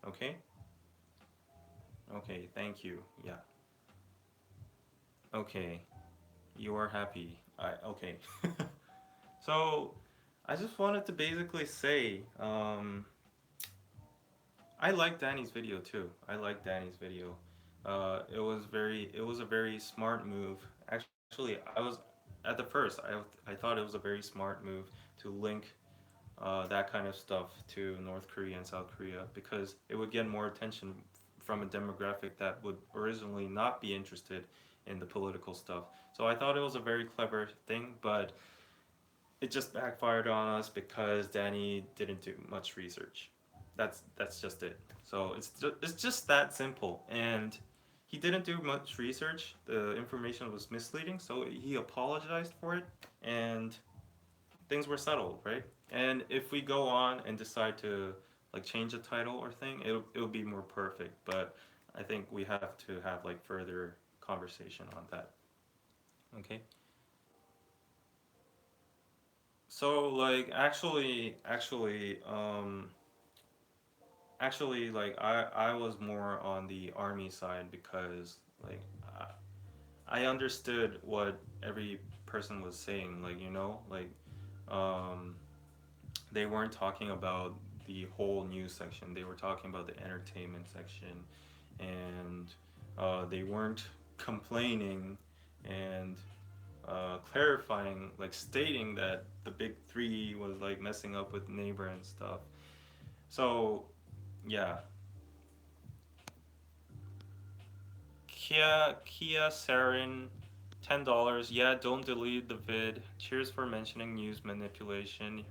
Okay? Okay, thank you. Yeah. Okay. You are happy. I okay. So I just wanted to basically say, I like Danny's video too. I like Danny's video. It was a very smart move. Actually, I was at the first. I thought it was a very smart move to link that kind of stuff to North Korea and South Korea because it would get more attention from a demographic that would originally not be interested in the political stuff. So I thought it was a very clever thing, but it just backfired on us because Danny didn't do much research. That's just it. So it's just that simple. And he didn't do much research. The information was misleading, so he apologized for it, and things were settled, right? And if we go on and decide to like change the title or thing, it'll be more perfect. But I think we have to have like further conversation on that. Okay. So like actually like I was more on the army side because like I understood what every person was saying, like you know, like um they weren't talking about the whole news section. They were talking about the entertainment section, and they weren't complaining and clarifying, like stating that the big three was like messing up with Naver and stuff. So yeah, Kia Sarin, $10. Yeah, don't delete the vid. Cheers for mentioning news manipulation.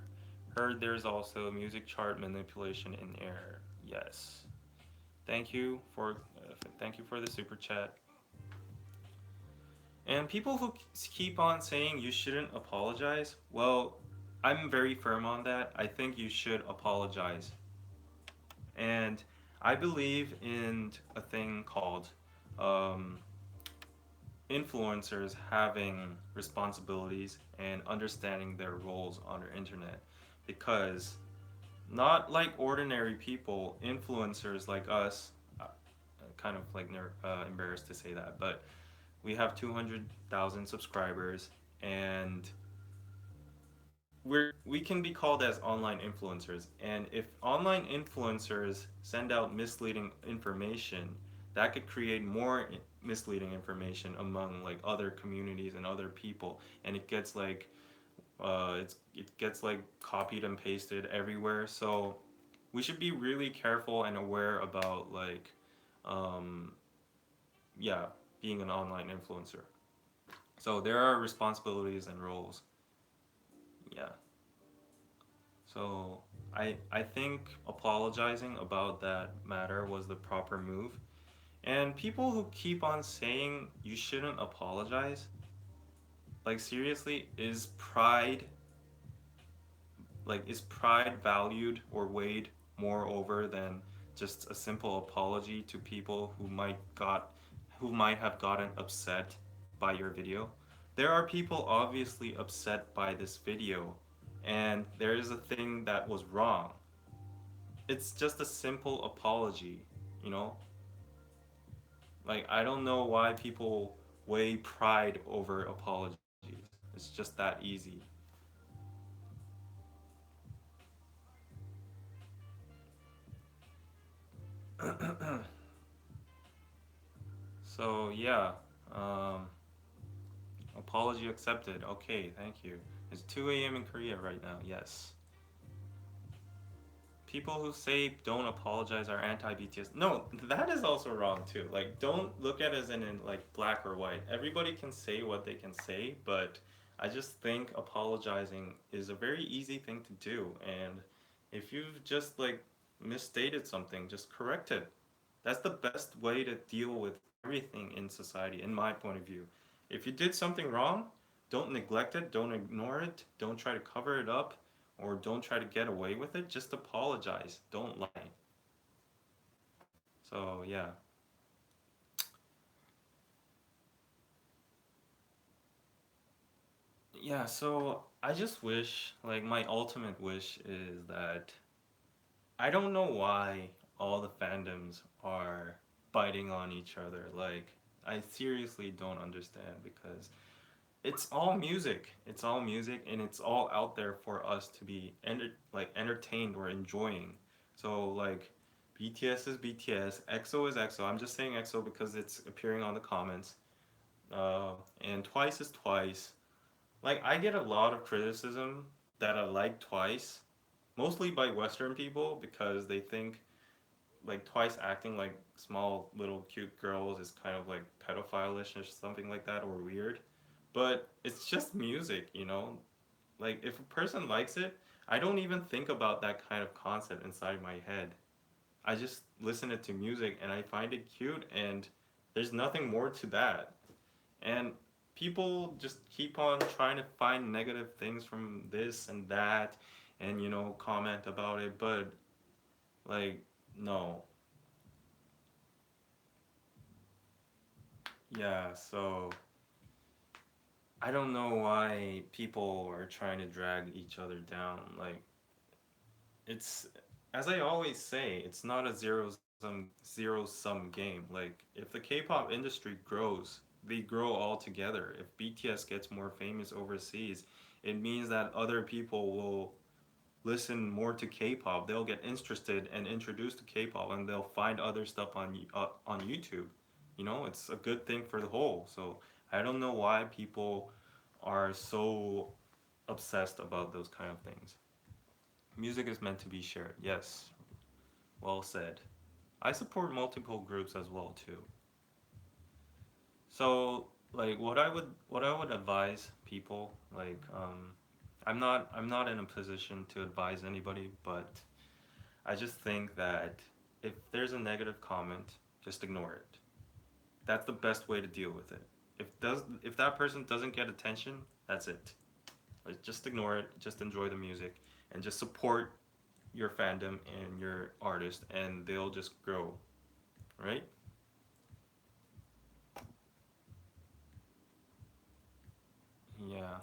Heard there's also music chart manipulation in air. Yes. Thank you for the super chat. And people who keep on saying you shouldn't apologize, well, I'm very firm on that. I think you should apologize. And I believe in a thing called um, influencers having responsibilities and understanding their roles on the internet. Because not like ordinary people, influencers like us, kind of like embarrassed to say that, but we have 200,000 subscribers, and we can be called as online influencers. And if online influencers send out misleading information, that could create more misleading information among like other communities and other people, and it gets like copied and pasted everywhere. So we should be really careful and aware about like um, yeah, being an online influencer. So there are responsibilities and roles. Yeah. So I think apologizing about that matter was the proper move. And people who keep on saying you shouldn't apologize, like seriously, is pride valued or weighed more over than just a simple apology to people who might have gotten upset by your video? There are people obviously upset by this video, and there is a thing that was wrong. It's just a simple apology, you know? Like, I don't know why people weigh pride over apologies. It's just that easy. So, yeah, um, apology accepted. Okay, thank you. It's 2 a.m. in Korea right now, yes. People who say don't apologize are anti BTS. No, that is also wrong too. Like, don't look at it as in like black or white. Everybody can say what they can say, but I just think apologizing is a very easy thing to do. And if you've just like misstated something, just correct it. That's the best way to deal with everything in society, in my point of view. If you did something wrong, don't neglect it, don't ignore it, don't try to cover it up, or don't try to get away with it. Just apologize. Don't lie. So, yeah. Yeah, so I just wish, like, my ultimate wish is that I don't know why all the fandoms are biting on each other. Like, I seriously don't understand because it's all music. It's all music, and it's all out there for us to be entertained or enjoying. So like BTS is BTS, EXO is EXO. I'm just saying EXO because it's appearing on the comments. And Twice is Twice. Like I get a lot of criticism that I like Twice, mostly by Western people because they think like Twice acting like small little cute girls is kind of like pedophile-ish or something like that or weird. But it's just music, you know? Like if a person likes it, I don't even think about that kind of concept inside my head. I just listen it to music and I find it cute and there's nothing more to that. And people just keep on trying to find negative things from this and that and comment about it, but like no. Yeah, so I don't know why people are trying to drag each other down. Like it's as I always say, it's not a zero sum game. Like if the K-pop industry grows, they grow all together. If BTS gets more famous overseas, it means that other people will listen more to K-pop, they'll get interested and introduced to K-pop, and they'll find other stuff on YouTube. You know, it's a good thing for the whole. So I don't know why people are so obsessed about those kind of things. Music is meant to be shared. Yes, well said. I support multiple groups as well too. So like what I would advise people, like I'm not in a position to advise anybody, but I just think that if there's a negative comment, just ignore it. That's the best way to deal with it. If that person doesn't get attention, that's it. Like, just ignore it, just enjoy the music, and just support your fandom and your artist, and they'll just grow, right? Yeah.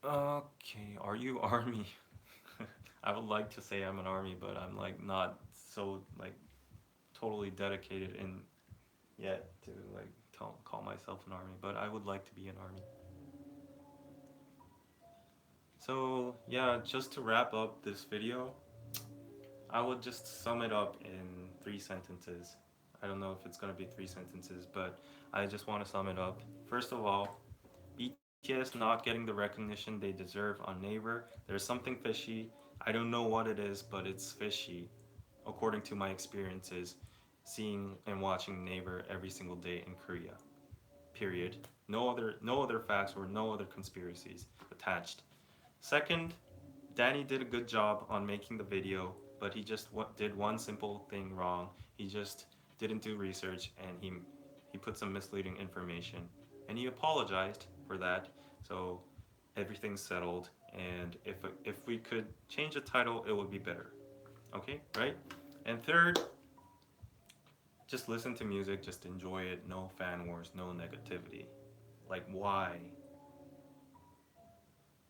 Okay, are you army? I would like to say I'm an army, but I'm like not so like totally dedicated in yet to like call myself an army, but I would like to be an army. So yeah, just to wrap up this video, I would just sum it up in 3 sentences. I don't know if it's gonna be 3 sentences, but I just want to sum it up. First of all, BTS not getting the recognition they deserve on Naver. There's something fishy. I don't know what it is, but it's fishy, according to my experiences, seeing and watching Naver every single day in Korea. Period. No other facts or no other conspiracies attached. Second, Danny did a good job on making the video, but he just did one simple thing wrong. He just didn't do research, and he put some misleading information, and he apologized for that. So everything's settled, and if we could change the title, it would be better. Okay, right? And third, just listen to music, just enjoy it. No fan wars, no negativity. Like why?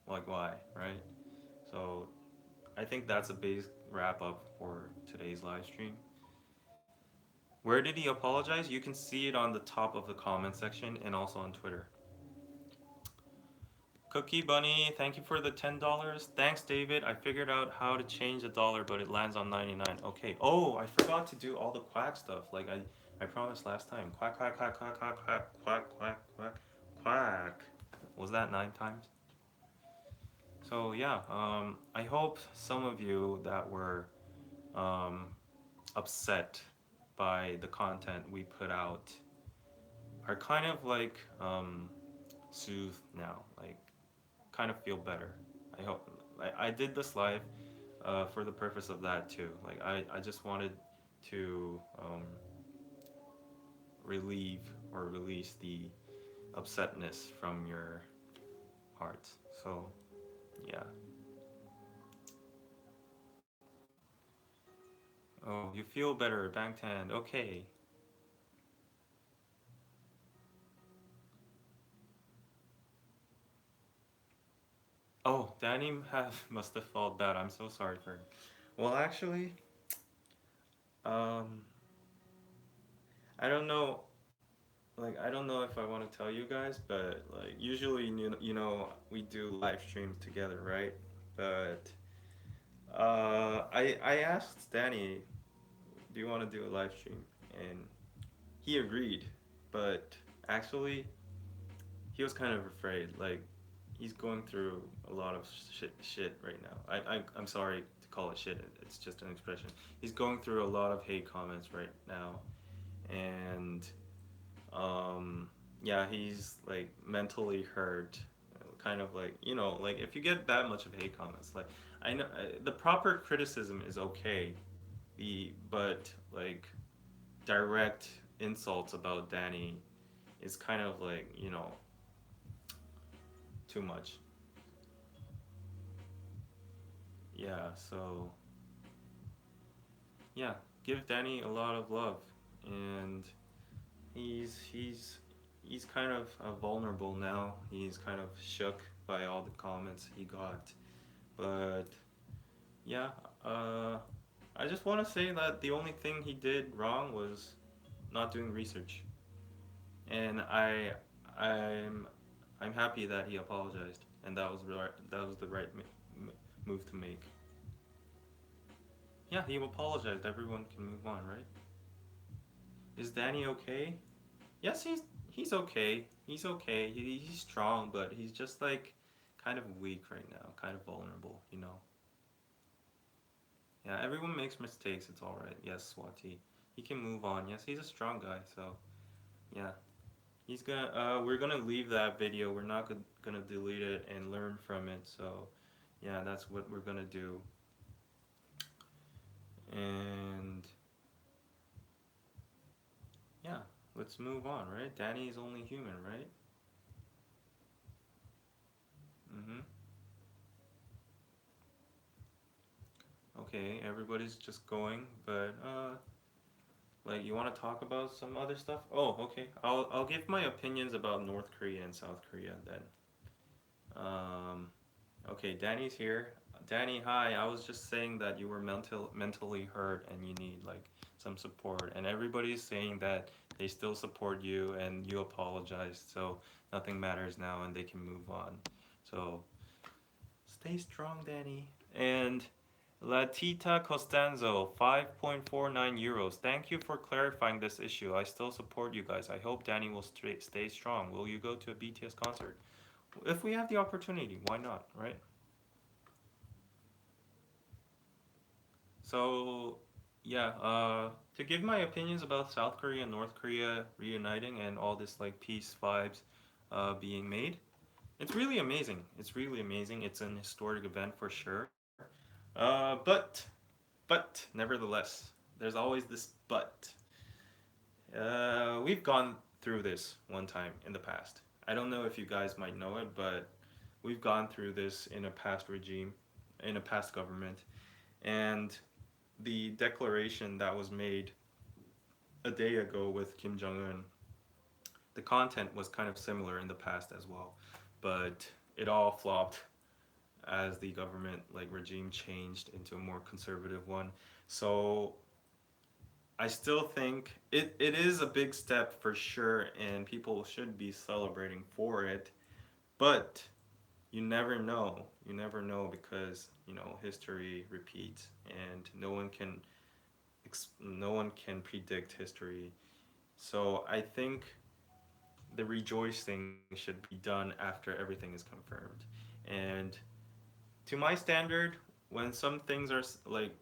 Like why, right? So I think that's a base wrap up for today's live stream. Where did he apologize? You can see it on the top of the comment section and also on Twitter. Cookie Bunny, thank you for the $10. Thanks, David. I figured out how to change a dollar, but it lands on 99. Okay. Oh, I forgot to do all the quack stuff. Like I promised last time. Quack, quack, quack, quack, quack, quack, quack, quack, quack, quack. Was that 9 times? So yeah, I hope some of you that were um, upset by the content we put out are kind of like soothed now, like kind of feel better. I hope. I did this live for the purpose of that too. Like I just wanted to relieve or release the upsetness from your hearts. So yeah. Oh, you feel better, Bangtan. Okay. Oh, Danny have must have felt bad. I'm so sorry for him. Well, actually, um, I don't know. Like, I don't know if I want to tell you guys, but like, usually, we do live streams together, right? But I asked Danny, do you want to do a live stream? And he agreed, but actually, he was kind of afraid. Like, he's going through a lot of shit right now. I'm sorry to call it shit. It's just an expression. He's going through a lot of hate comments right now, and um, yeah, he's like mentally hurt. Kind of like like if you get that much of hate comments, like I know the proper criticism is okay, but like direct insults about Danny is kind of like too much. Yeah, so yeah, give Danny a lot of love, and he's kind of vulnerable now. He's kind of shook by all the comments he got, but yeah, uh, I just want to say that the only thing he did wrong was not doing research, and I'm I'm happy that he apologized. and that was the right move to make. Yeah, he apologized. Everyone can move on, right? Is Danny okay? Yes, he's okay. He's okay. He's strong, but he's just like kind of weak right now, kind of vulnerable, you know. Yeah, everyone makes mistakes. It's all right. Yes, Swati. He can move on. Yes, he's a strong guy. So yeah, he's gonna. We're gonna leave that video. We're not gonna delete it and learn from it. So yeah, that's what we're gonna do. And yeah, let's move on. Right? Danny is only human, right? Mhm. Okay, everybody's just going, but like you want to talk about some other stuff? Oh, okay. I'll give my opinions about North Korea and South Korea then. Um, okay, Danny's here. Danny, hi. I was just saying that you were mentally hurt and you need like some support, and everybody's saying that they still support you and you apologized, so nothing matters now and they can move on. So stay strong, Danny. And Latita Costanzo, 5.49 euros. Thank you for clarifying this issue. I still support you guys. I hope Danny will stay strong. Will you go to a BTS concert? If we have the opportunity, why not, right? So, yeah, to give my opinions about South Korea and North Korea reuniting and all this like peace vibes being made, it's really amazing. It's really amazing. It's an historic event for sure. But nevertheless, there's always this but. We've gone through this one time in the past. I don't know if you guys might know it, but we've gone through this in a past regime, in a past government, and the declaration that was made a day ago with Kim Jong Un, the content was kind of similar in the past as well, but it all flopped as the government like regime changed into a more conservative one. So I still think it is a big step for sure, and people should be celebrating for it. But you never know. You never know because history repeats, and no one can predict history. So I think the rejoicing should be done after everything is confirmed. And to my standard, when some things are like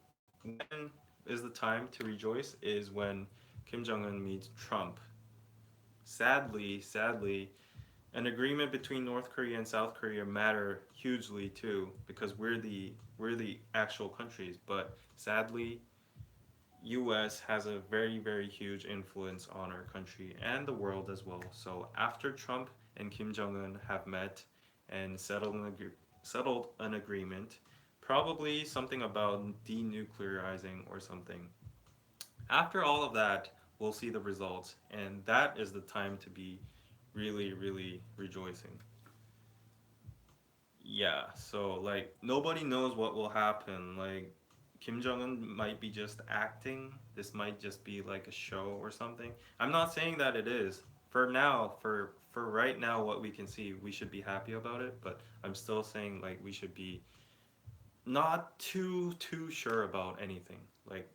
when is the time to rejoice is when Kim Jong Un meets Trump. Sadly, an agreement between North Korea and South Korea matter hugely too because we're the actual countries. But sadly, U.S. has a very huge influence on our country and the world as well. So after Trump and Kim Jong Un have met and settled an agreement, probably something about denuclearizing or something. After all of that, we'll see the results, and that is the time to be really rejoicing. Yeah, so like nobody knows what will happen. Like Kim Jong Un might be just acting. This might just be like a show or something. I'm not saying that it is. For now, for right now, what we can see, we should be happy about it. But I'm still saying like we should be not too sure about anything. Like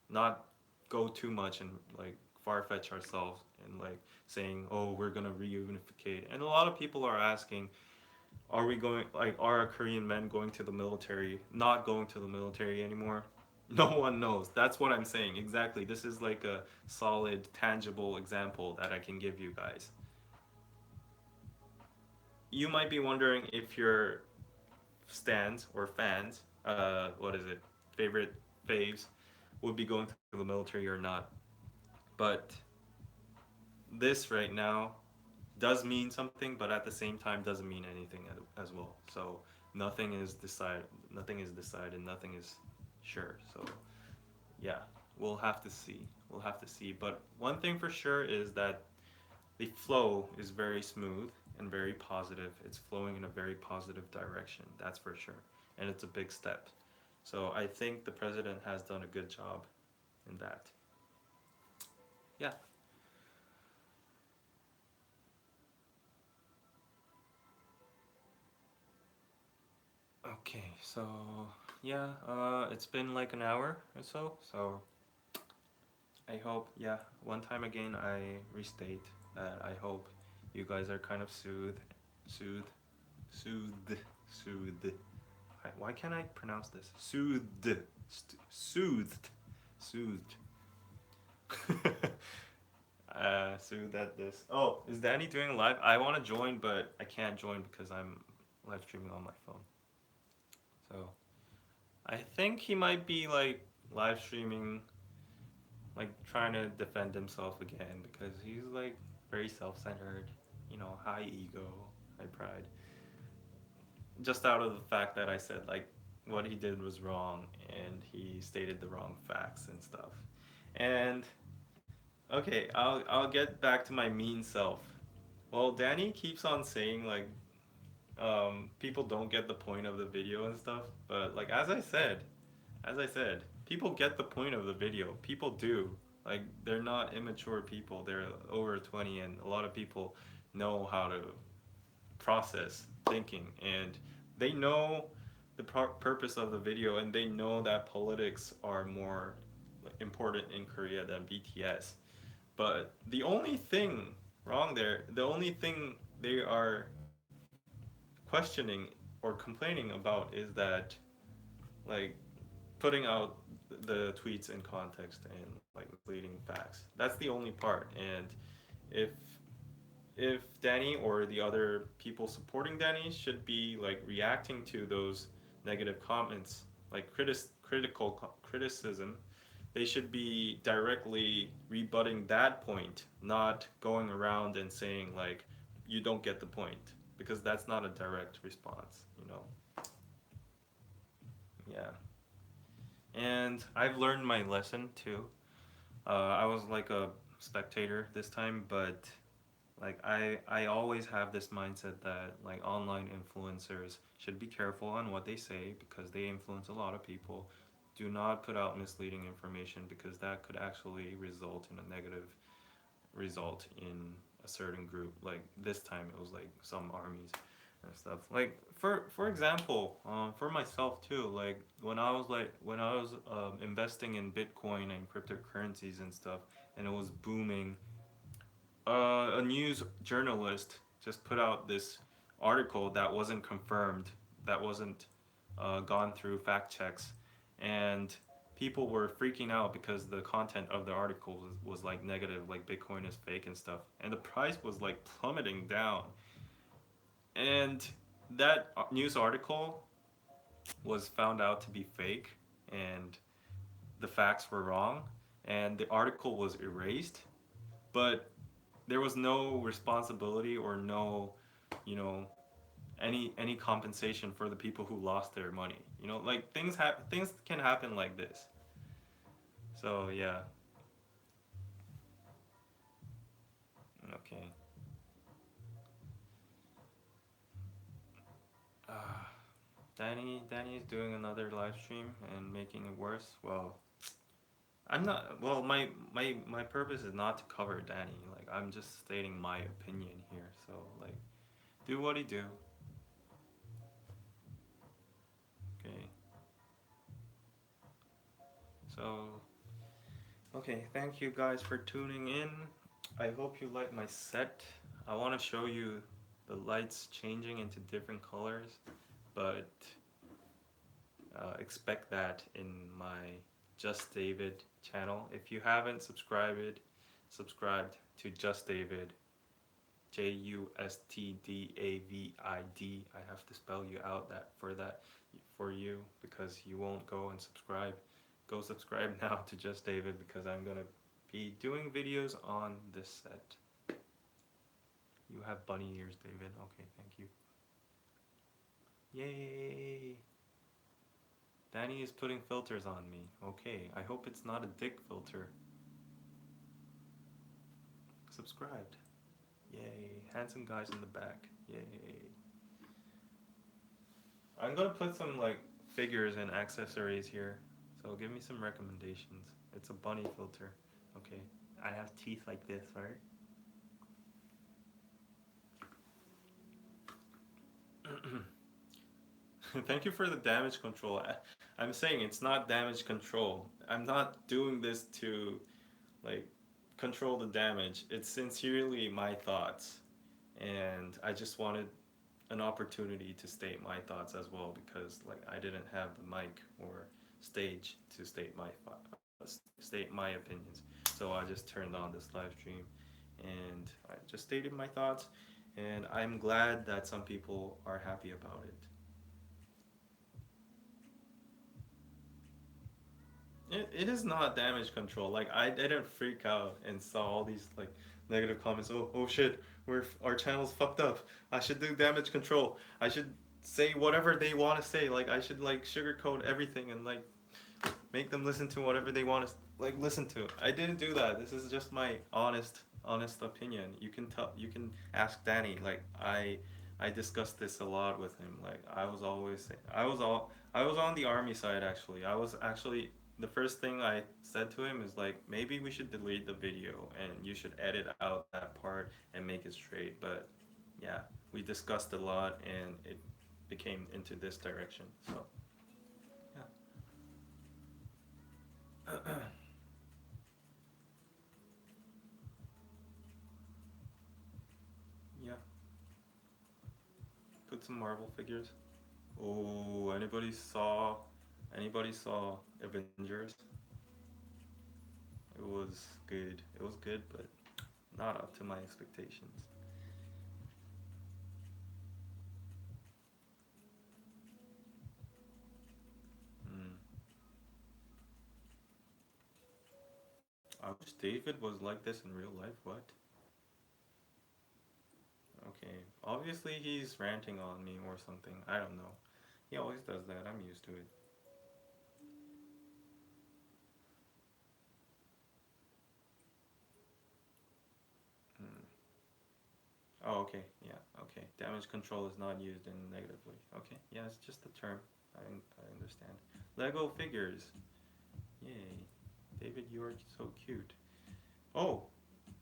not go too much and like far fetch ourselves and like saying, oh, we're gonna reunificate. And a lot of people are asking, are we going like are Korean men going to the military, not going to the military anymore? No one knows. That's what I'm saying. Exactly. This is like a solid, tangible example that I can give you guys. You might be wondering if your stands or fans, what is it, favorite faves, would be going to the military or not. But this right now does mean something, but at the same time doesn't mean anything as well. So nothing is decided. Nothing is decided. Nothing is sure. So yeah, we'll have to see. We'll have to see. But one thing for sure is that the flow is very smooth and very positive. It's flowing in a very positive direction. That's for sure, and it's a big step. So I think the president has done a good job in that. Yeah. Okay, so yeah, it's been like an hour or so. So I hope, yeah, one time again, I restate that I hope you guys are kind of soothed, soothed, soothed. Why can't I pronounce this? Soothed, soothed. Soothed at this. Oh, is Danny doing live? I want to join, but I can't join because I'm live streaming on my phone. So I think he might be like live streaming, like trying to defend himself again because he's like very self-centered, high ego, high pride. Just out of the fact that I said like what he did was wrong and he stated the wrong facts and stuff. And okay, I'll get back to my mean self. Well, Danny keeps on saying like people don't get the point of the video and stuff, but like as I said, people get the point of the video. People do. Like they're not immature people. They're over 20 and a lot of people know how to process thinking and they know the purpose of the video and they know that politics are more important in Korea than BTS. But the only thing wrong there, the only thing they are questioning or complaining about is that like putting out the tweets in context and like misleading facts. That's the only part. And if if Danny or the other people supporting Danny should be like reacting to those negative comments, like critical criticism, they should be directly rebutting that point, not going around and saying like you don't get the point because that's not a direct response. Yeah. And I've learned my lesson too. I was like a spectator this time, but like I always have this mindset that like online influencers should be careful on what they say because they influence a lot of people. Do not put out misleading information because that could actually result in a negative result in a certain group. Like this time it was like some armies and stuff. Like for example, for myself too. Like when I was investing in Bitcoin and cryptocurrencies and stuff, and it was booming. A news journalist just put out this article that wasn't confirmed, that wasn't gone through fact checks, and people were freaking out because the content of the article was like negative, like Bitcoin is fake and stuff, and the price was like plummeting down. And that news article was found out to be fake, and the facts were wrong, and the article was erased, but there was no responsibility or no, you know, any compensation for the people who lost their money. Like things can happen like this. So yeah, okay. Uh, Danny is doing another live stream and making it worse. Well, I'm not. Well, my purpose is not to cover Danny. Like I'm just stating my opinion here. So like, do what he do. Okay. So okay, thank you guys for tuning in. I hope you like my set. I want to show you the lights changing into different colors, but expect that in my Just David channel. If you haven't subscribed to Just David, JUSTDAVID. I have to spell you out that for you because you won't go and subscribe. Go subscribe now to Just David because I'm gonna be doing videos on this set. You have bunny ears, David. Okay, thank you. Yay! Danny is putting filters on me. Okay, I hope it's not a dick filter. Subscribed. Yay! Handsome guys in the back. Yay! I'm gonna put some like figures and accessories here. So give me some recommendations. It's a bunny filter. Okay. I have teeth like this, right? Thank you for the damage control. I'm saying it's not damage control. I'm not doing this to like control the damage. It's sincerely my thoughts, and I just wanted an opportunity to state my thoughts as well because like I didn't have the mic or stage to state state my opinions. So I just turned on this live stream and I just stated my thoughts, and I'm glad that some people are happy about it. It is not damage control. Like I didn't freak out and saw all these like negative comments. Oh shit, our channel's fucked up. I should do damage control. I should say whatever they want to say. Like I should like sugarcoat everything and like make them listen to whatever they want to like listen to. I didn't do that. This is just my honest opinion. You can tell. You can ask Danny. Like I discussed this a lot with him. Like I was on the army side actually. I was actually the first thing I said to him is like maybe we should delete the video and you should edit out that part and make it straight. But yeah, we discussed a lot and it became into this direction. So yeah. Yeah, put some Marvel figures. Oh, anybody saw Avengers? It was good. It was good, but not up to my expectations. Mm. I wish David was like this in real life. What? Okay. Obviously he's ranting on me or something. I don't know. He always does that. I'm used to it. Mm. Oh, okay. Yeah. Okay. Damage control is not used in negatively. Okay. Yeah, it's just a term. I understand. Lego figures. Yay. David, you are so cute. Oh,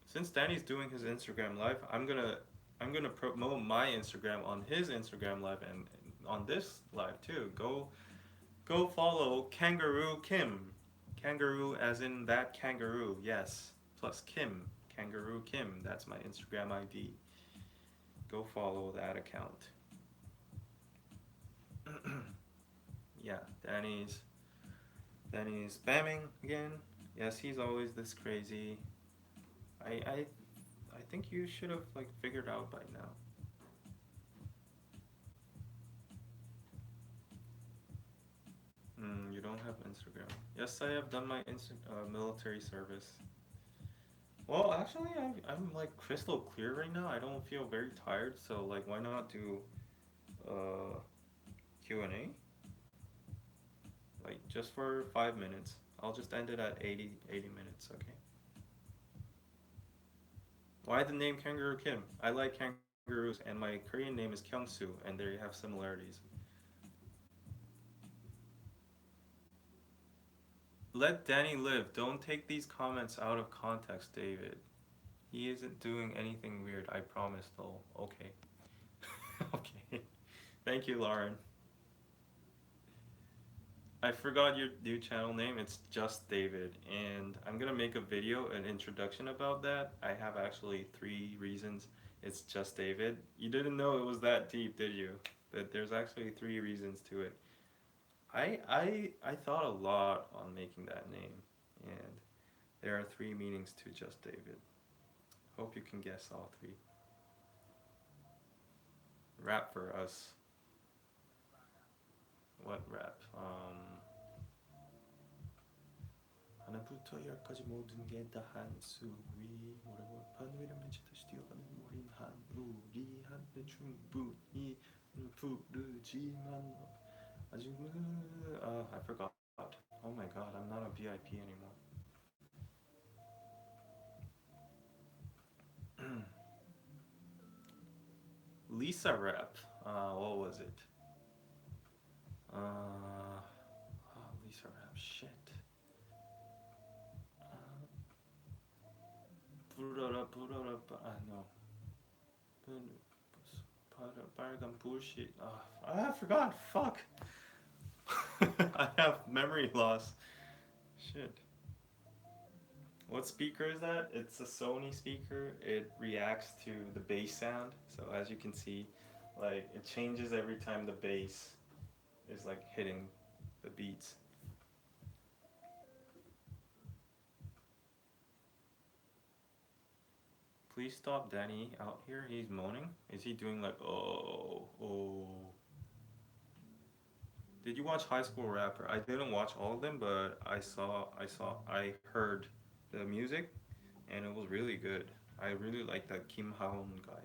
since Danny's doing his Instagram live, I'm gonna promote my Instagram on his Instagram live and on this live too. Go follow Kangaroo Kim. Kangaroo as in that kangaroo, yes. Plus Kim. Kangaroo Kim. That's my Instagram ID. Go follow that account. Yeah, Danny's spamming again. Yes, he's always this crazy. I I I think you should have like figured out by now. You don't have Instagram. Yes, I have done my military service. Well, actually, I'm like crystal clear right now. I don't feel very tired, so like, why not do uh Q&A? Like just for 5 minutes. I'll just end it at 80 minutes. Okay. Why the name Kangaroo Kim? I like kangaroos, and my Korean name is Kyungsu, and they have similarities. Let Danny live. Don't take these comments out of context, David. He isn't doing anything weird, I promise though. Okay. Okay. Thank you, Lauren. I forgot your new channel name. It's Just David. And I'm gonna make a video, an introduction about that. I have actually 3 reasons it's Just David. You didn't know it was that deep, did you? That there's actually 3 reasons to it. I thought a lot on making that name, and there are 3 meanings to Just David. Hope you can guess all 3. Rap for us. What rap? 하나부터 열까지 모든 게 다 한수위 모래벌판 위를 맺히듯이 뛰어가는 우린 한우리 한데 충분히 부르지만 아직은 I forgot. Oh my god, I'm not a VIP anymore. Lisa rap. What was it? Lisa rap. Shit. 불어라 불어라 no. 빨간 bullshit. I forgot. Fuck. I have memory loss. Shit. What speaker is that? It's a Sony speaker. It reacts to the bass sound. So as you can see, like it changes every time the bass is like hitting the beats. Please stop Danny out here. He's moaning. Is he doing like oh? Did you watch High School Rapper? I didn't watch all of them, but I heard the music, and it was really good. I really like that Kim Ha-hoon guy.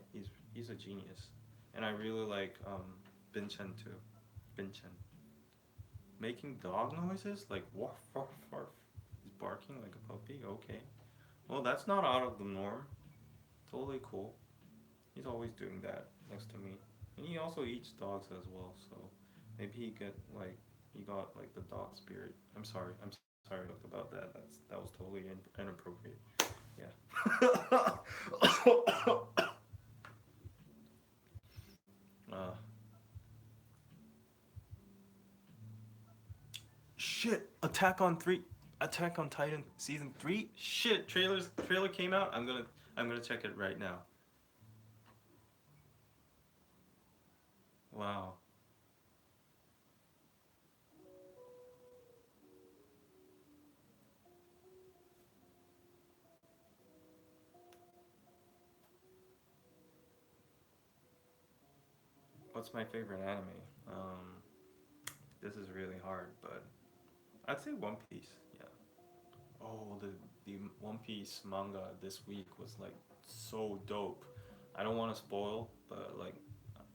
He's a genius, and I really like Bin Chen too. Bin Chen making dog noises like woof woof woof. He's barking like a puppy. Okay, well that's not out of the norm. Totally cool. He's always doing that next to me, and he also eats dogs as well. So maybe he got like the dog spirit. I'm sorry. I'm sorry about that. That was totally inappropriate. Yeah. uh, shit. Attack on Titan season 3. Shit. Trailer came out. I'm gonna check it right now. Wow. What's my favorite anime? Um, this is really hard, but I'd say One Piece. Yeah. Oh, the One Piece manga this week was like so dope. I don't want to spoil, but like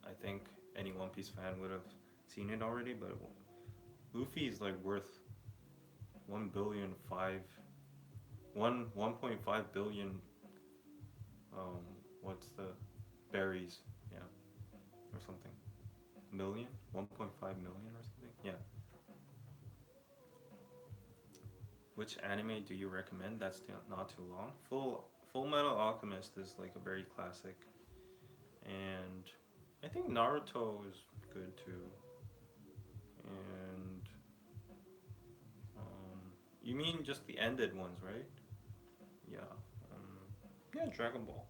I think any One Piece fan would have seen it already. But Luffy is like worth 1.5 billion. Um, what's the berries? Yeah, or something. Million, 1.5 million or something. Yeah. Which anime do you recommend? That's not too long. Full Metal Alchemist is like a very classic, and I think Naruto is good too. And you mean just the ended ones, right? Yeah. Yeah, Dragon Ball.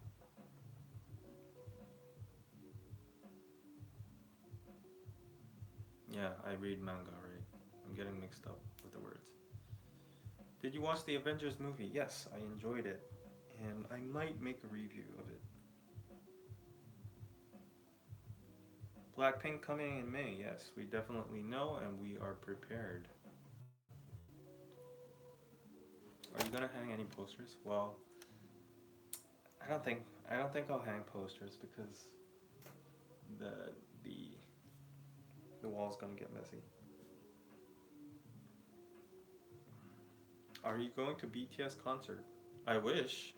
Yeah, I read manga, right? I'm getting mixed up with the words. Did you watch the Avengers movie? Yes, I enjoyed it, and I might make a review of it. Blackpink coming in May. Yes, we definitely know, and we are prepared. Are you gonna hang any posters? Well, I don't think I don't think I'll hang posters because the the the wall's gonna get messy. Are you going to BTS concert? I wish.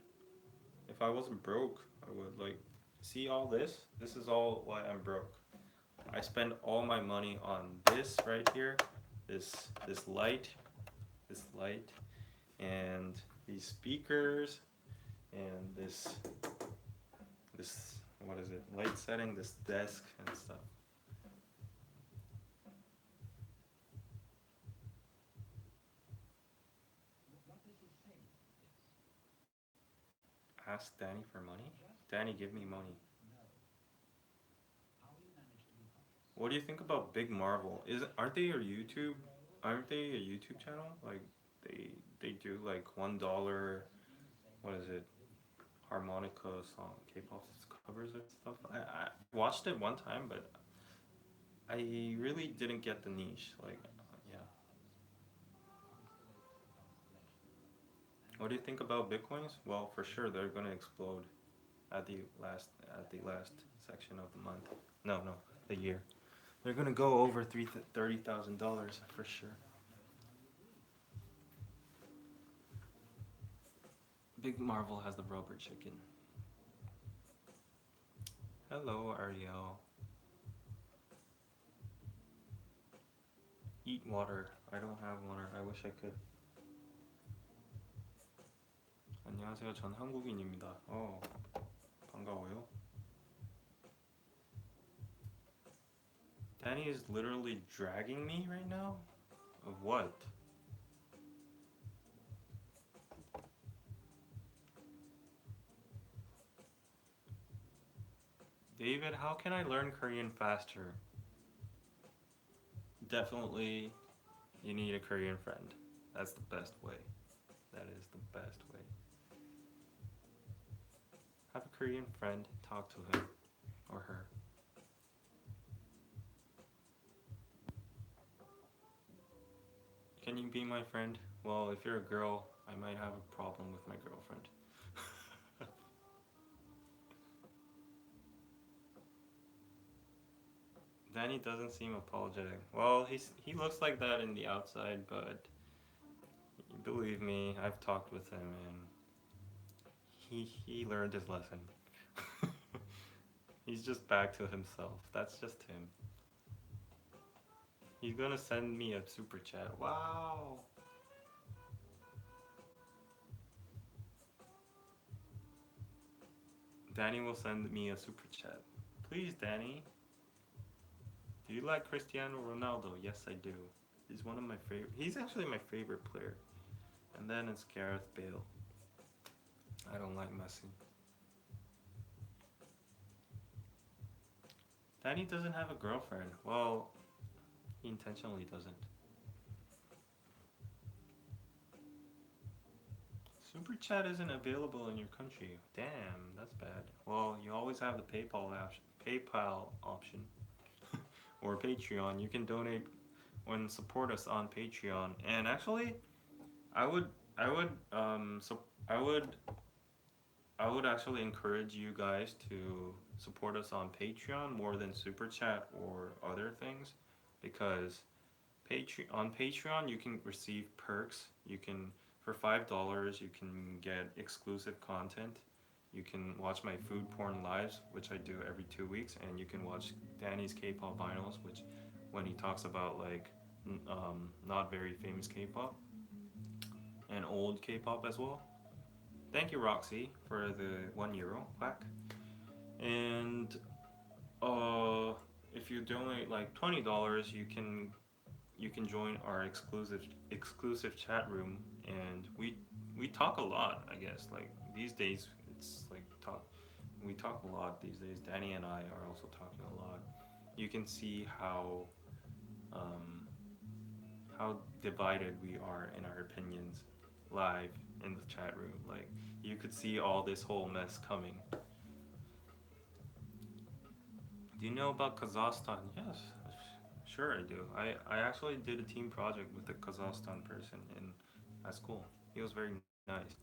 If I wasn't broke, I would like see all this. This is all why I'm broke. I spend all my money on this right here, this this light, and these speakers, and this what is it? Light setting, this desk and stuff. Ask Danny for money. Danny, give me money. What do you think about Big Marvel? Is aren't they your YouTube? Aren't they a YouTube channel? Like they do like $1. What is it? Harmonica song, K-pop covers and stuff. I watched it one time, but I really didn't get the niche. Like, yeah. What do you think about Bitcoins? Well, for sure they're gonna explode at the last section of the month. No, the year. They're gonna go over $30,000 for sure. Big Marvel has the rubber chicken. Hello, Ariel. Eat water. I don't have water. I wish I could. 안녕하세요. 전 한국인입니다. 반가워요. Danny is literally dragging me right now? Of what? David, how can I learn Korean faster? Definitely, you need a Korean friend. That's the best way. That is the best way. Have a Korean friend, talk to him or her. Can you be my friend? Well, if you're a girl, I might have a problem with my girlfriend. Danny doesn't seem apologetic. Well, he looks like that in the outside, but believe me, I've talked with him and he learned his lesson. He's just back to himself. That's just him. He's gonna send me a super chat. Wow. Danny will send me a super chat. Please, Danny. Do you like Cristiano Ronaldo? Yes, I do. He's one of my favorite. He's actually my favorite player. And then it's Gareth Bale. I don't like Messi. Danny doesn't have a girlfriend. Well, he intentionally doesn't. Super chat isn't available in your country. Damn, that's bad. Well, you always have the PayPal option, or Patreon. You can donate and support us on Patreon. And actually, I would, I would, so I would, I would actually encourage you guys to support us on Patreon more than Super Chat or other things, because on Patreon you can receive perks. You can for $5 you can get exclusive content. You can watch my food porn lives, which I do every 2 weeks, and you can watch Danny's K-pop vinyls, which when he talks about like not very famous K-pop and old K-pop as well. Thank you, Roxy, for the €1 quack. And uh, if you donate like $20, you can join our exclusive chat room, and we talk a lot. I guess like these days it's like talk. We talk a lot these days. Danny and I are also talking a lot. You can see um, how divided we are in our opinions live in the chat room. Like you could see all this whole mess coming. Do you know about Kazakhstan? Yes, sure I do. I actually did a team project with a Kazakhstan person in at school. He was very nice.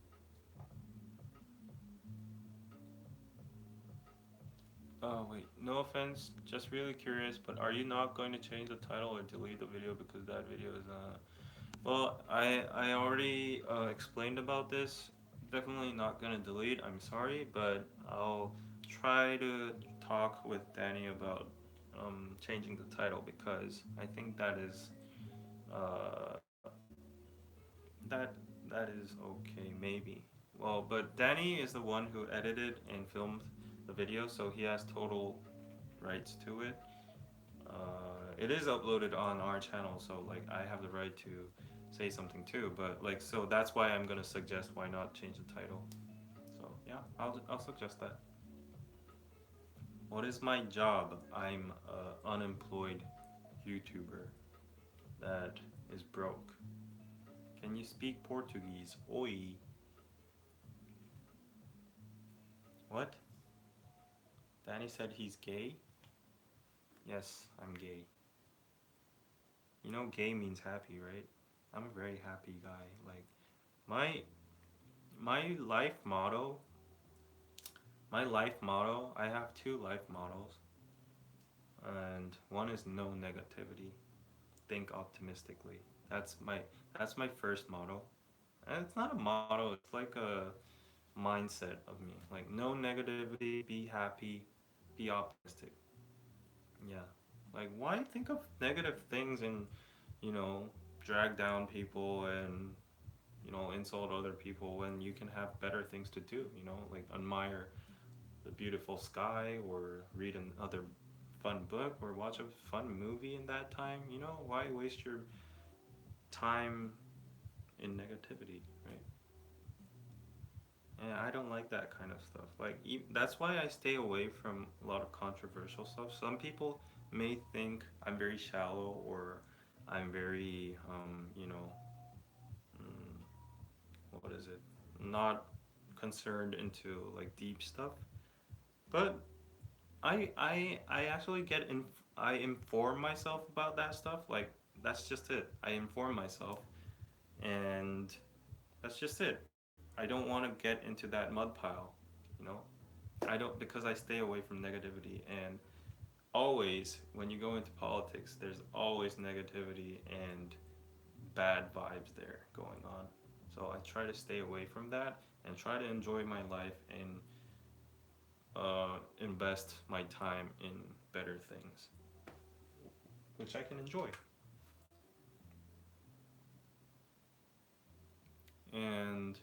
Oh wait, no offense, just really curious, but are you not going to change the title or delete the video because that video is well, I already explained about this. Definitely not gonna delete. I'm sorry, but I'll try to talk with Danny about changing the title, because I think that is uh, that that is okay maybe. Well, but Danny is the one who edited and filmed the video, so he has total rights to it. It is uploaded on our channel, so like I have the right to say something too. But like, so that's why I'm gonna suggest why not change the title. So yeah, I'll suggest that. What is my job? I'm a unemployed YouTuber that is broke. Can you speak Portuguese? Oi. What? Danny said he's gay. Yes, I'm gay. You know, gay means happy, right? I'm a very happy guy. Like my my life motto, I have two life mottos, and one is no negativity. Think optimistically. That's my that's my first motto. And it's not a motto, it's like a mindset of me. Like no negativity, be happy, be optimistic. Yeah. Like why think of negative things and, you know, drag down people and, you know, insult other people when you can have better things to do, you know, like admire the beautiful sky or read another fun book or watch a fun movie in that time. You know, why waste your time in negativity, right? And I don't like that kind of stuff. Like that's why I stay away from a lot of controversial stuff. Some people may think I'm very shallow or I'm very, mm, what is it? Not concerned into like deep stuff. But I actually I inform myself about that stuff. Like that's just it. I inform myself, and that's just it. I don't want to get into that mud pile, you know. I don't because I stay away from negativity and always when you go into politics, there's always negativity and bad vibes there going on. So I try to stay away from that and try to enjoy my life and invest my time in better things, which I can enjoy. And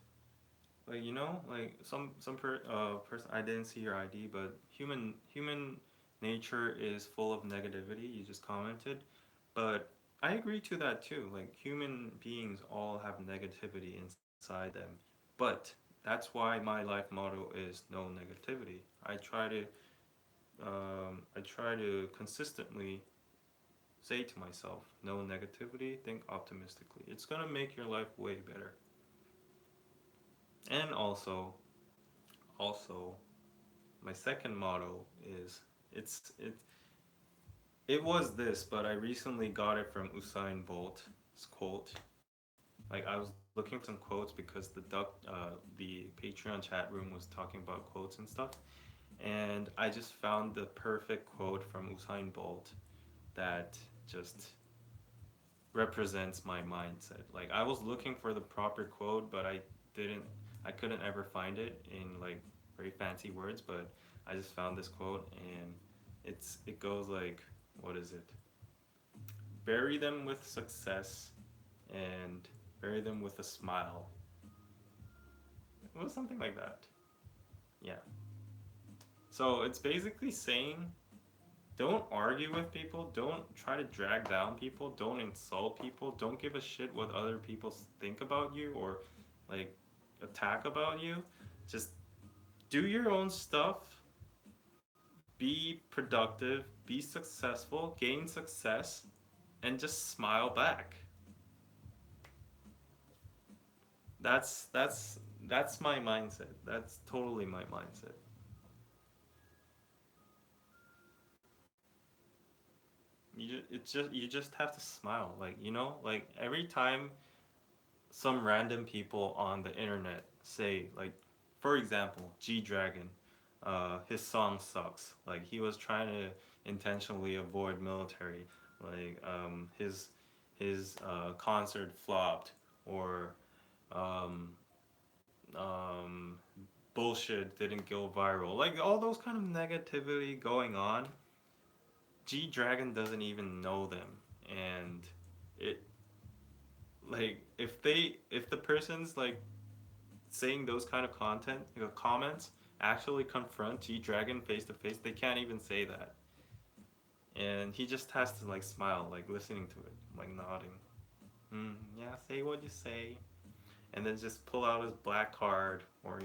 like like person I didn't see your ID, but human nature is full of negativity. You just commented, but I agree to that too. Like human beings all have negativity inside them, but that's why my life motto is no negativity. I try to consistently say to myself, no negativity, think optimistically. It's gonna make your life way better. And also, my second motto is it's it was this, but I recently got it from Usain Bolt's quote. Like I was looking for some quotes because the Patreon chat room was talking about quotes and stuff, and I just found the perfect quote from Usain Bolt that just represents my mindset. Like I was looking for the proper quote, but didn't I couldn't ever find it in like very fancy words, but I just found this quote and it goes like what is it? Bury them with success and bury them with a smile. It was something like that. Yeah. So it's basically saying don't argue with people, don't try to drag down people, don't insult people, don't give a shit what other people think about you or like attack about you. Just do your own stuff, be productive, be successful, gain success, and just smile back. That's my mindset. That's totally my mindset. You just have to smile, like like every time some random people on the internet say like for example G Dragon his song sucks, like he was trying to intentionally avoid military, like his concert flopped or um, um, bullshit didn't go viral, like all those kind of negativity going on. G Dragon doesn't even know them, and it like if the person's like saying those kind of content, comments, actually confront G Dragon face to face, they can't even say that. And he just has to like smile, like listening to it, like nodding. Yeah, say what you say. And then just pull out his black card or,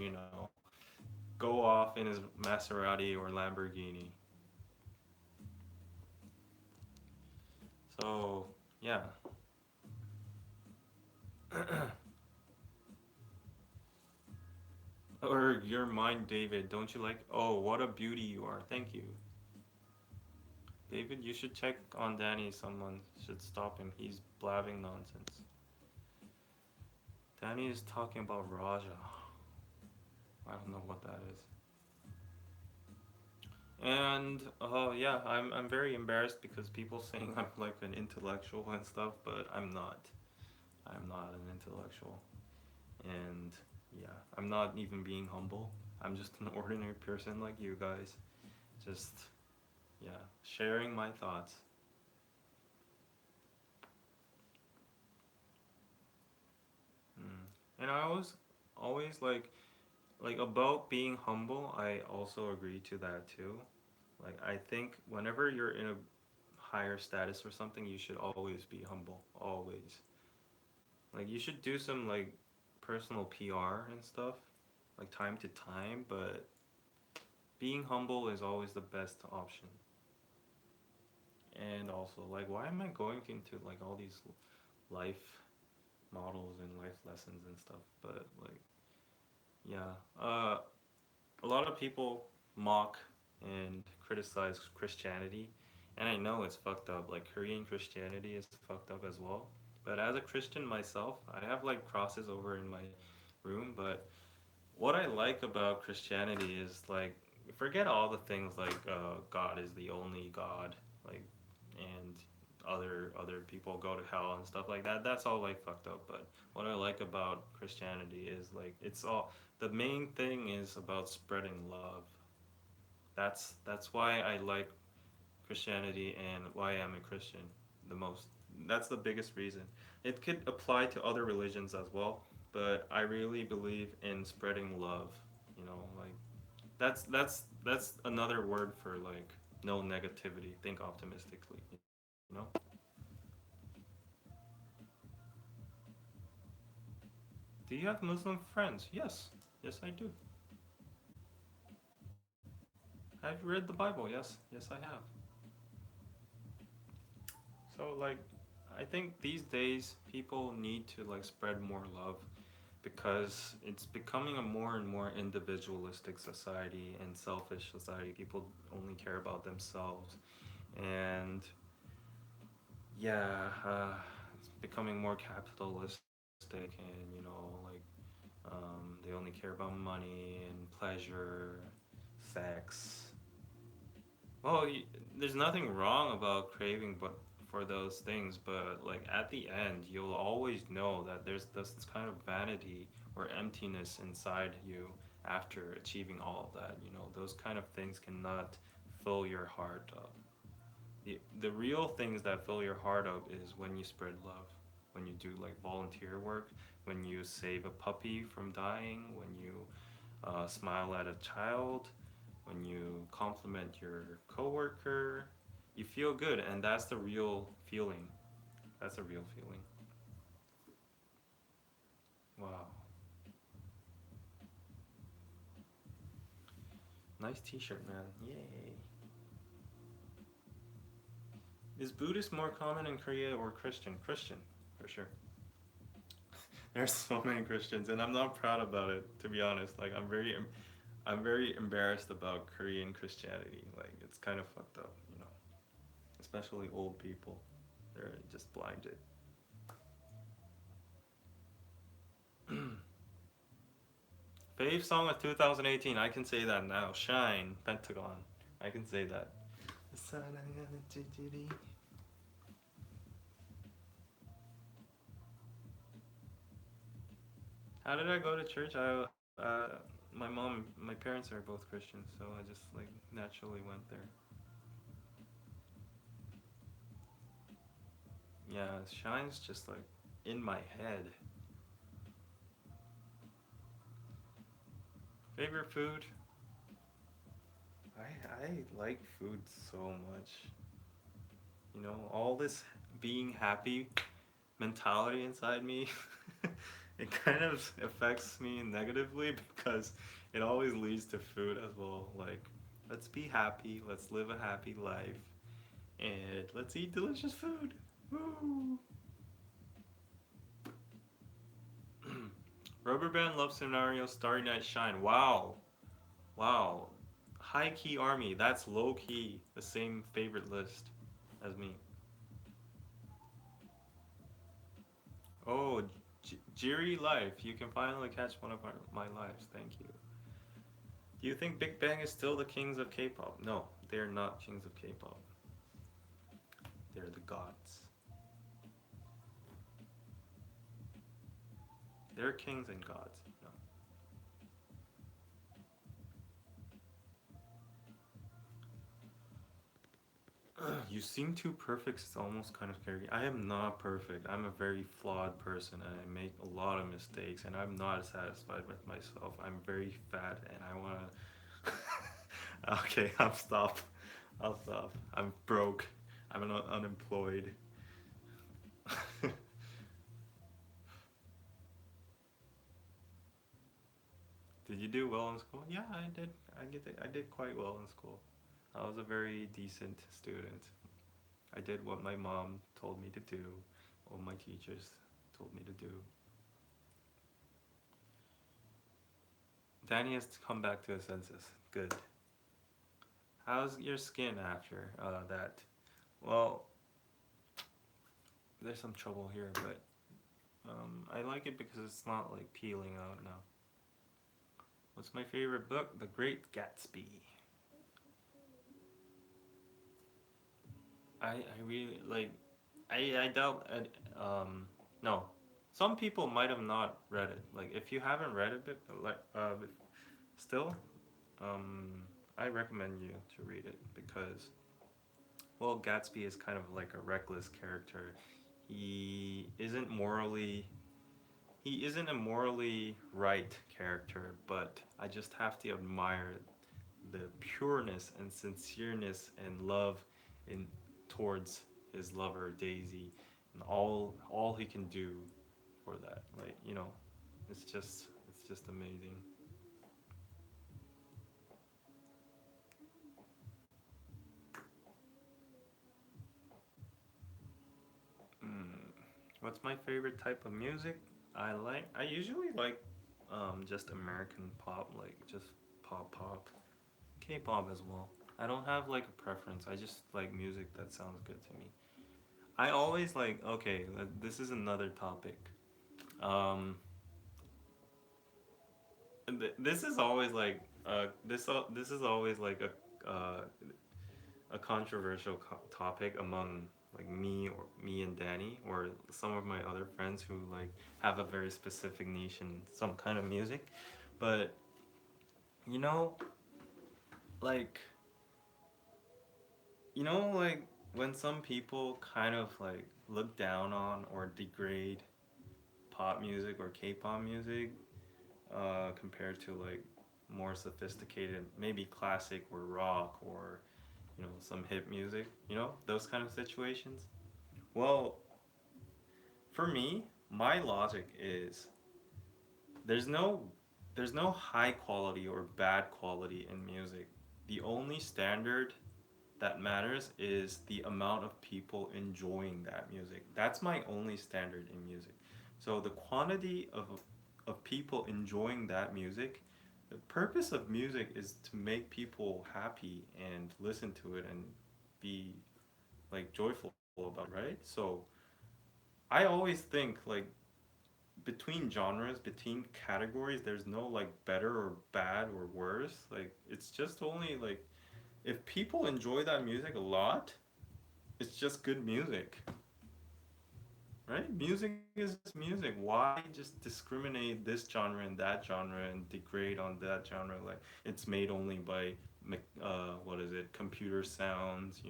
go off in his Maserati or Lamborghini. So, yeah. Or your mind, David. Don't you like? Oh, what a beauty you are. Thank you. David, you should check on Danny. Someone should stop him. He's blabbing nonsense. Danny is talking about Raja. I don't know what that is. And yeah, I'm very embarrassed because people saying I'm like an intellectual and stuff, but I'm not. I'm not an intellectual. And yeah, I'm not even being humble. I'm just an ordinary person like you guys. Just yeah, sharing my thoughts. Mm. And I was always like about being humble. I also agree to that too. Like I think whenever you're in a higher status or something, you should always be humble. Always. Like you should do some like personal PR and stuff, like time to time, but being humble is always the best option. And also, like, why am I going into like all these life models and life lessons and stuff? But like, yeah, a lot of people mock and criticize Christianity, and I know it's fucked up. Like Korean Christianity is fucked up as well. But as a Christian myself, I have like crosses over in my room. But what I like about Christianity is like forget all the things like God is the only God, like, and other people go to hell and stuff like that. That's all like fucked up. But what I like about Christianity is like it's all the main thing is about spreading love. That's why I like Christianity and why I'm a Christian the most. That's the biggest reason. It could apply to other religions as well, but I really believe in spreading love. You know, like that's another word for like no negativity. Think optimistically. You know. Do you have Muslim friends? Yes, yes I do. I've read the Bible. Yes, yes I have. So like, I think these days people need to like spread more love because it's becoming a more and more individualistic society and selfish society. People only care about themselves, and yeah, it's becoming more capitalistic, and you know, like they only care about money and pleasure, sex. Well, there's nothing wrong about craving, but for those things, but like at the end, you'll always know that there's this kind of vanity or emptiness inside you after achieving all of that. You know, those kind of things cannot fill your heart up. The real things that fill your heart up is when you spread love, when you do like volunteer work, when you save a puppy from dying, when you smile at a child, when you compliment your coworker, you feel good, and that's the real feeling. That's a real feeling. Wow, nice T-shirt, man! Yay! Is Buddhist more common in Korea or Christian? Christian, for sure. There's so many Christians, and I'm not proud about it, to be honest. Like I'm very embarrassed about Korean Christianity. Like it's kind of fucked up, you know. Especially old people, they're just blinded. Fave song of 2018. I can say that now. Shine, Pentagon. I can say that. How did I go to church? My mom, my parents are both Christians, so I just like naturally went there. Yeah, Shine's just like in my head. Favorite food? I like food so much. You know, all this being happy mentality inside me, it kind of affects me negatively because it always leads to food as well. Like, let's be happy, let's live a happy life, and let's eat delicious food. Woo! Rubber Band Love Scenario Starry Night Shine. Wow. Wow. High Key Army. That's low key. The same favorite list as me. Oh, Jiri Life. You can finally catch one of my lives. Thank you. Do you think Big Bang is still the kings of K-pop? No, they're not kings of K-pop. They're the gods. They're kings and gods. No. You seem too perfect. It's almost kind of scary. I am not perfect. I'm a very flawed person, and I make a lot of mistakes, and I'm not satisfied with myself. I'm very fat, and I wanna. Okay, I'm stop. I'll stop. I'm broke. I'm unemployed. Did you do well in school? Yeah, I did. I did quite well in school. I was a very decent student. I did what my mom told me to do, what my teachers told me to do. Danny has come back to his senses. Good. How's your skin after that? Well, there's some trouble here, but I like it because it's not like peeling out now. What's my favorite book? The Great Gatsby. I really like. I doubt. No, some people might have not read it. Like if you haven't read it, like still, um, I recommend you to read it because well, Gatsby is kind of like a reckless character. He isn't morally he isn't a morally right character, but I just have to admire the pureness and sincereness and love in towards his lover Daisy and all he can do for that. Like, it's just amazing. Mm. What's my favorite type of music? I usually like just American pop, like just pop. K-pop as well. I don't have like a preference. I just like music that sounds good to me. I always like okay, this is another topic. Um this is always like this is always like a controversial topic among like me and Danny or some of my other friends who like have a very specific niche in some kind of music. But you know, like like when some people kind of like look down on or degrade pop music or K-pop music compared to like more sophisticated, maybe classic or rock or some hip music, those kind of situations. Well, for me, my logic is there's no there's no high quality or bad quality in music. The only standard that matters is the amount of people enjoying that music. That's my only standard in music. So the quantity of people enjoying that music, the purpose of music is to make people happy and listen to it and be like joyful about it, right? So I always think like between genres, between categories, there's no like better or bad or worse. Like it's just only like if people enjoy that music a lot, it's just good music, right? Music is just music. Why just discriminate this genre and that genre and degrade on that genre? Like it's made only by what is it? Computer sounds.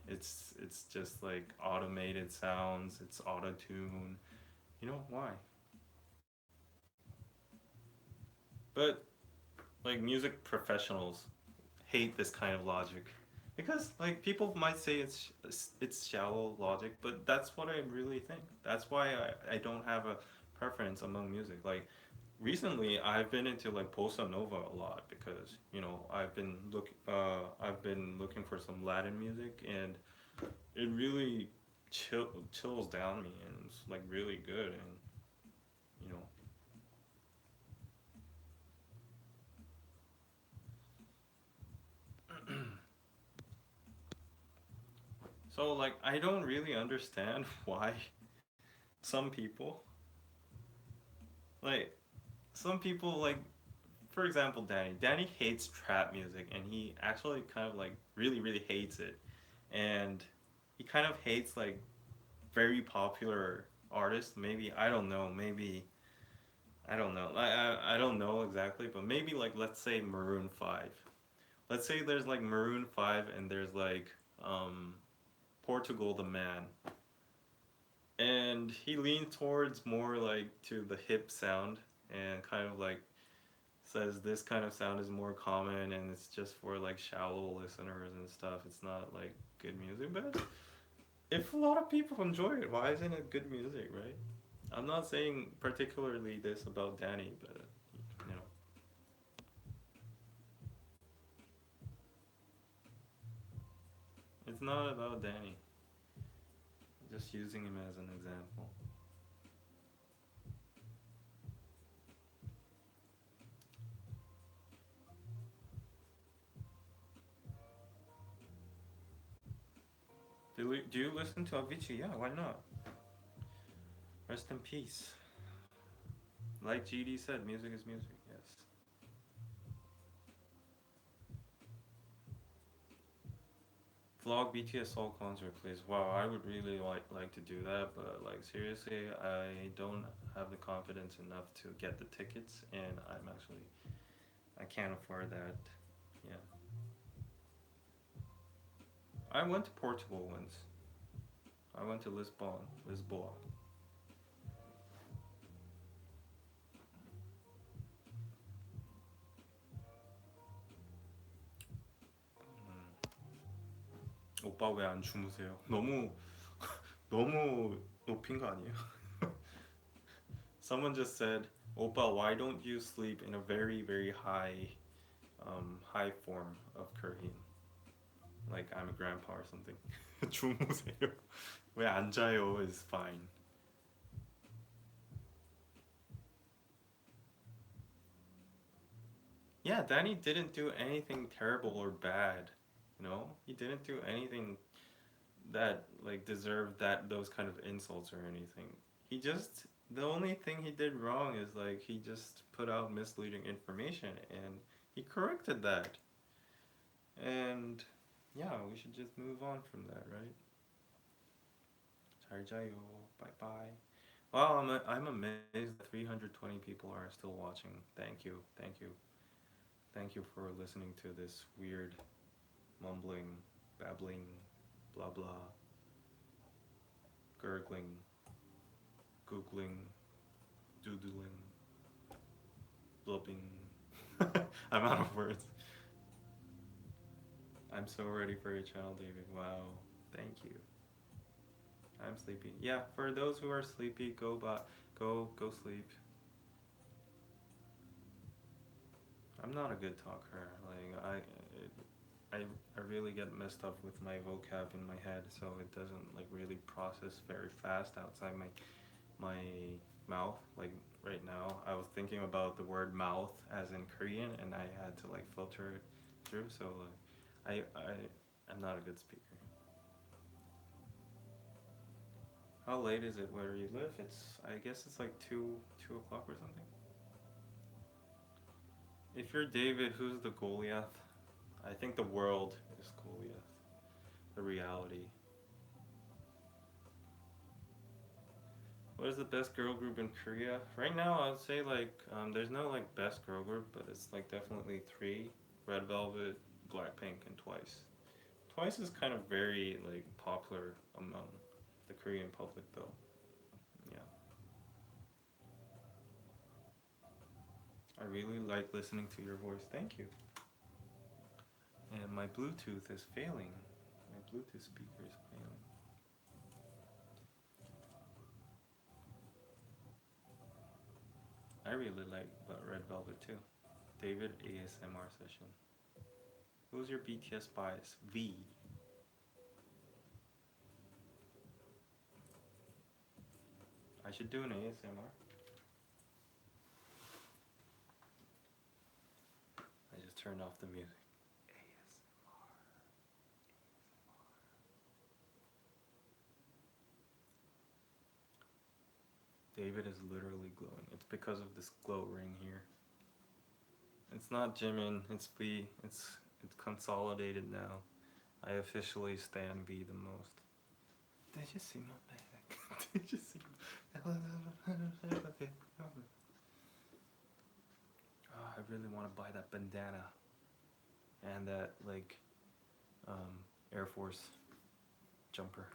It's just like automated sounds. It's auto tune. Why? But like music professionals hate this kind of logic because like people might say it's shallow logic, but that's what I really think. That's why I don't have a preference among music. Like recently I've been into like bossa nova a lot because I've been looking for some Latin music and it really chills down me and it's like really good and you know so like I don't really understand why some people like some people like for example Danny hates trap music and he actually kind of like really hates it and he kind of hates like very popular artists maybe I don't know I don't know exactly but maybe like let's say Maroon 5. Let's say there's like Maroon 5 and there's like um Portugal the Man and he leans towards more like to the hip sound and kind of like says this kind of sound is more common and it's just for like shallow listeners and stuff. It's not like good music, but if a lot of people enjoy it, why isn't it good music, right? I'm not saying particularly this about Danny, but you know, it's not about Danny. Just using him as an example. Do you listen to Avicii? Yeah, why not? Rest in peace. Like GD said, music is music. Yes. Vlog BTS Seoul concert, please. Wow, I would really like to do that, but like seriously, I don't have the confidence enough to get the tickets, and I can't afford that. Yeah, I went to Portugal once. I went to Lisboa. 오빠 왜 안 주무세요? 너무 너무 높인 거 아니에요? Someone just said, "오빠, why don't you sleep in a very high form of Korean? Like I'm a grandpa or something." 주무세요. 왜 안 자요 is fine. Yeah, Danny didn't do anything terrible or bad. You know, he didn't do anything that like deserved those kind of insults or anything. He just the only thing he did wrong is like he just put out misleading information and he corrected that. And yeah, we should just move on from that, right? 잘 자요. Bye bye. Wow, I'm amazed that 320 people are still watching. Thank you, thank you, thank you for listening to this weird mumbling, babbling, blah blah, gurgling, googling, doodling, blubbing. I'm out of words. I'm so ready for your channel, David. Wow, thank you. I'm sleepy. Yeah, for those who are sleepy, go sleep. I'm not a good talker. Like I really get messed up with my vocab in my head, so it doesn't like really process very fast outside my mouth. Like right now, I was thinking about the word mouth as in Korean, and I had to like filter it through. So I'm not a good speaker. How late is it where you live? I guess it's like two o'clock or something. If you're David, who's the Goliath? I think the world is Goliath. The reality. What is the best girl group in Korea? Right now, I would say like there's no like best girl group, but it's like definitely three: Red Velvet, Blackpink, and Twice. Twice is kind of very like popular among the Korean public, though. Yeah, I really like listening to your voice. Thank you. And my Bluetooth is failing. My Bluetooth speaker is failing. I really like Red Velvet too. David ASMR session. Who's your BTS bias? V. I should do an ASMR. I just turned off the music. David is literally glowing. It's because of this glow ring here. It's not Jimin, it's V. It's consolidated now. I officially stand V the most. Did you see my bag? Did you see? Oh, I really want to buy that bandana and that like Air Force jumper.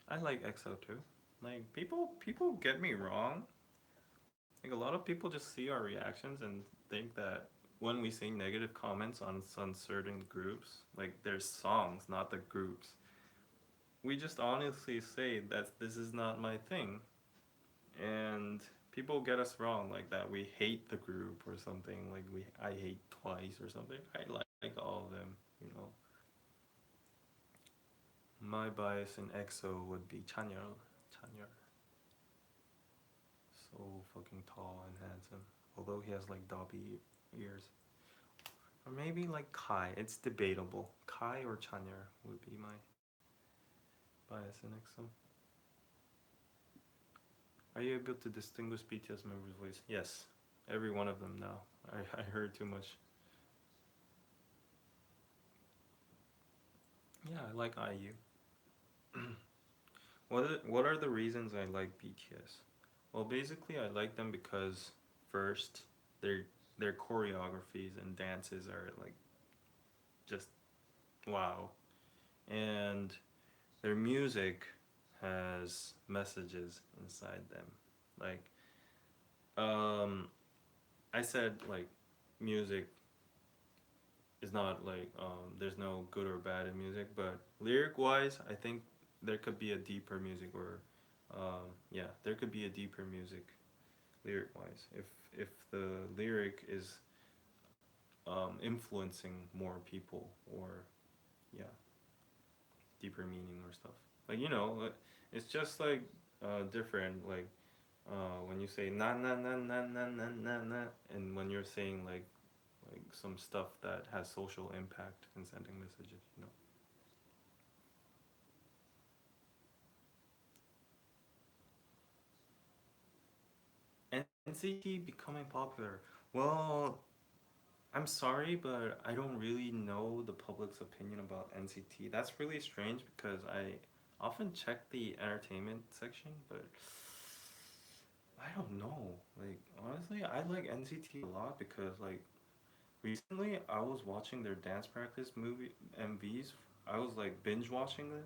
I like EXO too. Like people get me wrong. Like a lot of people just see our reactions and think that when we say negative comments on some certain groups, like their songs, not the groups, we just honestly say that this is not my thing, and people get us wrong like that. We hate the group or something. Like I hate Twice or something. I like all of them. You know, my bias in EXO would be Chanyeol. Chanyeol, so fucking tall and handsome. Although he has like dobby ears. Or maybe like Kai. It's debatable. Kai or Chanyeol would be my bias in EXO. Are you able to distinguish BTS members' voice? Yes, every one of them now. I heard too much. Yeah, I like IU. What are the reasons I like BTS? Well, basically, I like them because first, their their choreographies and dances are like just wow, and their music has messages inside them. Like, um, I said, like, music is not like there's no good or bad in music, but lyric wise, I think there could be a deeper music or yeah, there could be a deeper music lyric wise if the lyric is influencing more people or yeah, deeper meaning or stuff. Like it's just like different like when you say na na na na na na na na and when you're saying like some stuff that has social impact and sending messages, you know. NCT becoming popular. Well, I'm sorry, but I don't really know the public's opinion about NCT. That's really strange because I often check the entertainment section, but I don't know. Like honestly, I like NCT a lot because like recently I was watching their dance practice movie MVs. I was like binge watching it.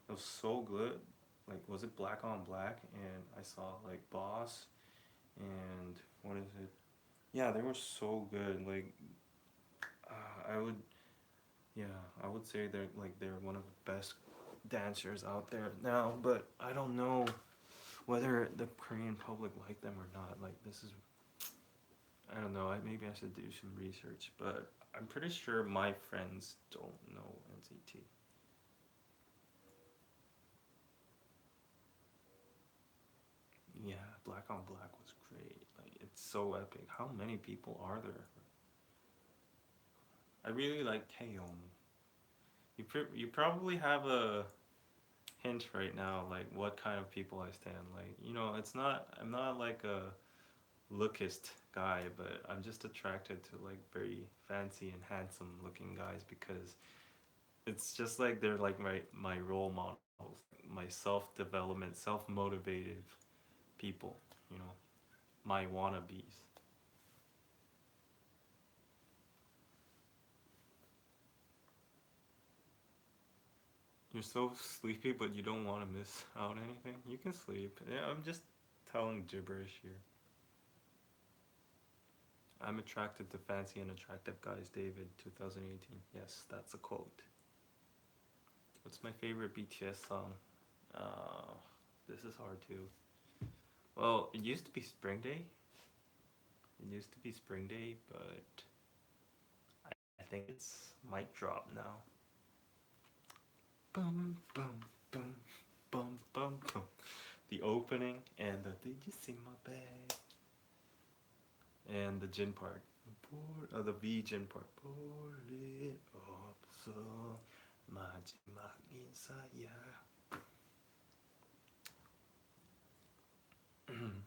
It was so good. Like was it Black on Black? And I saw like Boss and what is it? Yeah, they were so good. Like I would yeah, I would say they're one of the best dancers out there now, but I don't know whether the Korean public like them or not. Like this is I don't know. Maybe I should do some research, but I'm pretty sure my friends don't know NCT. Yeah, Black on Black was great. Like it's so epic. How many people are there? I really like Taeyong. You probably have a hint right now, like what kind of people I stand. Like it's not. I'm not like a lookist guy, but I'm just attracted to like very fancy and handsome looking guys because it's just like they're like my role models, my self development, self motivated people, you know, my wannabes. You're so sleepy, but you don't want to miss out anything. You can sleep. Yeah, I'm just telling gibberish here. I'm attracted to fancy and attractive guys, David, 2018. Yes, that's a quote. What's my favorite BTS song? Uh, this is hard too. Well, it used to be Spring Day. It used to be Spring Day, but I think it's Mic Drop now. Boom, boom, boom, boom, boom, boom. The opening and the Did you see my bag? And the Jin part. The V Jin part. Pull it up so 마지막 인사야.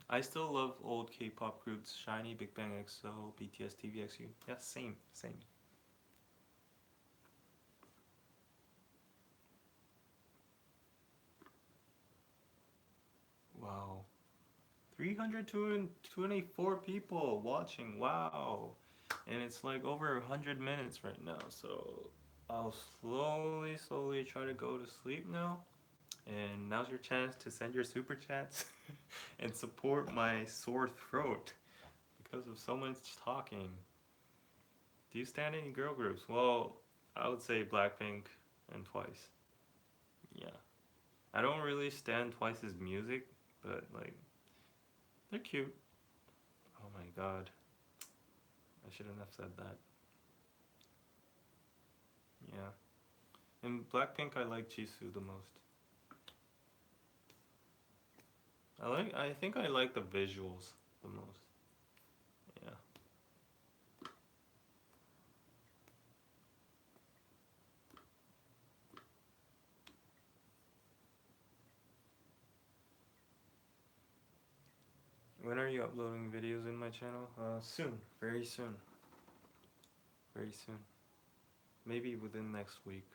I still love old K-pop groups, Shiny, Big Bang EXO, BTS, TVXU. Yeah, same, same. Wow. 324 people watching. Wow. And it's like over 100 minutes right now. So I'll slowly try to go to sleep now. And now's your chance to send your super chats and support my sore throat because of so much talking. Do you stand any girl groups? Well, I would say Blackpink and Twice. Yeah. I don't really stand Twice's music, but like they're cute. Oh my god. I shouldn't have said that. Yeah. In Blackpink I like Jisoo the most. I think I like the visuals the most. Yeah. When are you uploading videos in my channel? Soon. Very soon. Very soon. Maybe within next week.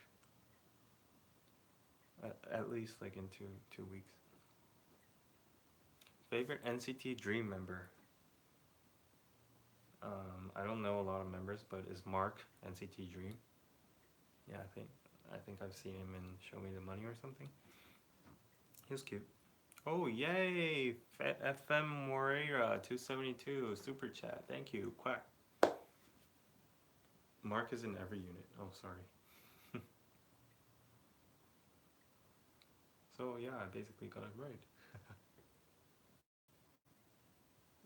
At least like in two weeks. Favorite NCT Dream member? I don't know a lot of members, but is Mark NCT Dream? Yeah, I think I've seen him in Show Me the Money or something. He was cute. Oh yay! FM Moreira 272 super chat. Thank you. Quack. Mark is in every unit. Oh sorry. So yeah, I basically got it right.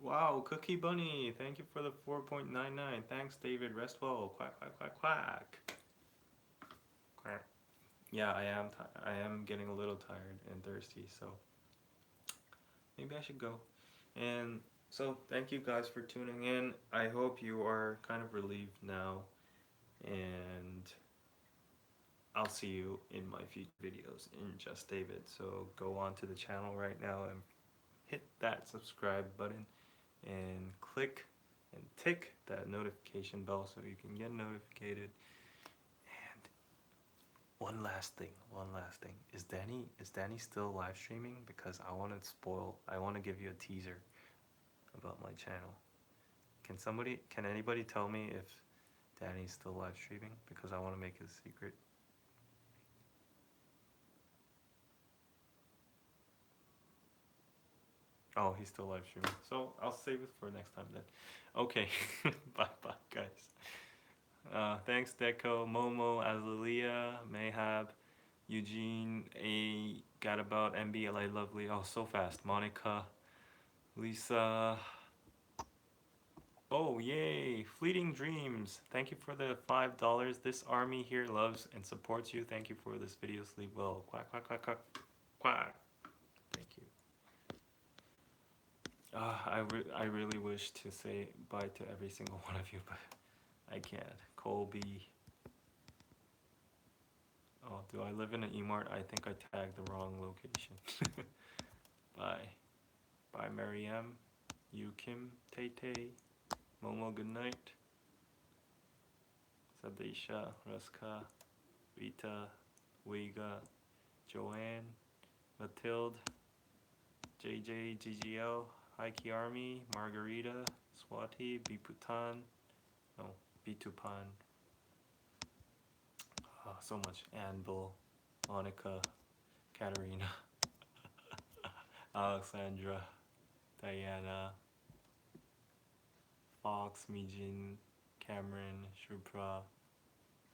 Wow, Cookie Bunny, thank you for the 4.99. Thanks, David. Rest well. Quack, quack, quack, quack. Quack. Yeah, I am getting a little tired and thirsty, so maybe I should go. And so, thank you guys for tuning in. I hope you are kind of relieved now, and I'll see you in my future videos in Just David. So go on to the channel right now and hit that subscribe button and click and tick that notification bell so you can get notified. And one last thing. Is Danny still live streaming? Because I want to give you a teaser about my channel. Can anybody tell me if Danny's still live streaming? Because I want to make it a secret. Oh, he's still live streaming. So I'll save it for next time then. Okay. Bye bye, guys. Thanks, Deco, Momo, Azalia, Mayhab, Eugene, A. Gadabout, MB, LA Lovely. Oh, so fast. Monica, Lisa. Oh, yay. Fleeting Dreams. Thank you for the $5. This army here loves and supports you. Thank you for this video. Sleep well. Quack, quack, quack, quack, quack. Thank you. I really wish to say bye to every single one of you, but I can't. Colby. Oh, do I live in an E-Mart? I think I tagged the wrong location. Bye. Bye, Mariam. You, Kim, Tay Tay. Momo, good night. Sadisha, Ruska, Rita, Wiga, Joanne, Mathilde, JJ, GGL, Heike Army, Margarita, Swati, Biputan, no, Bitupan. Oh, so much. Anvil, Monica, Katerina, Alexandra, Diana, Fox, Mijin, Cameron, Shupra,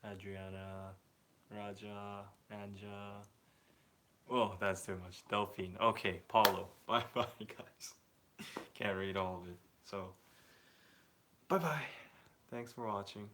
Adriana, Raja, Anja. Oh, that's too much. Delphine. Okay, Paulo. Bye bye, guys. Can't read all of it. So, bye bye. Thanks for watching.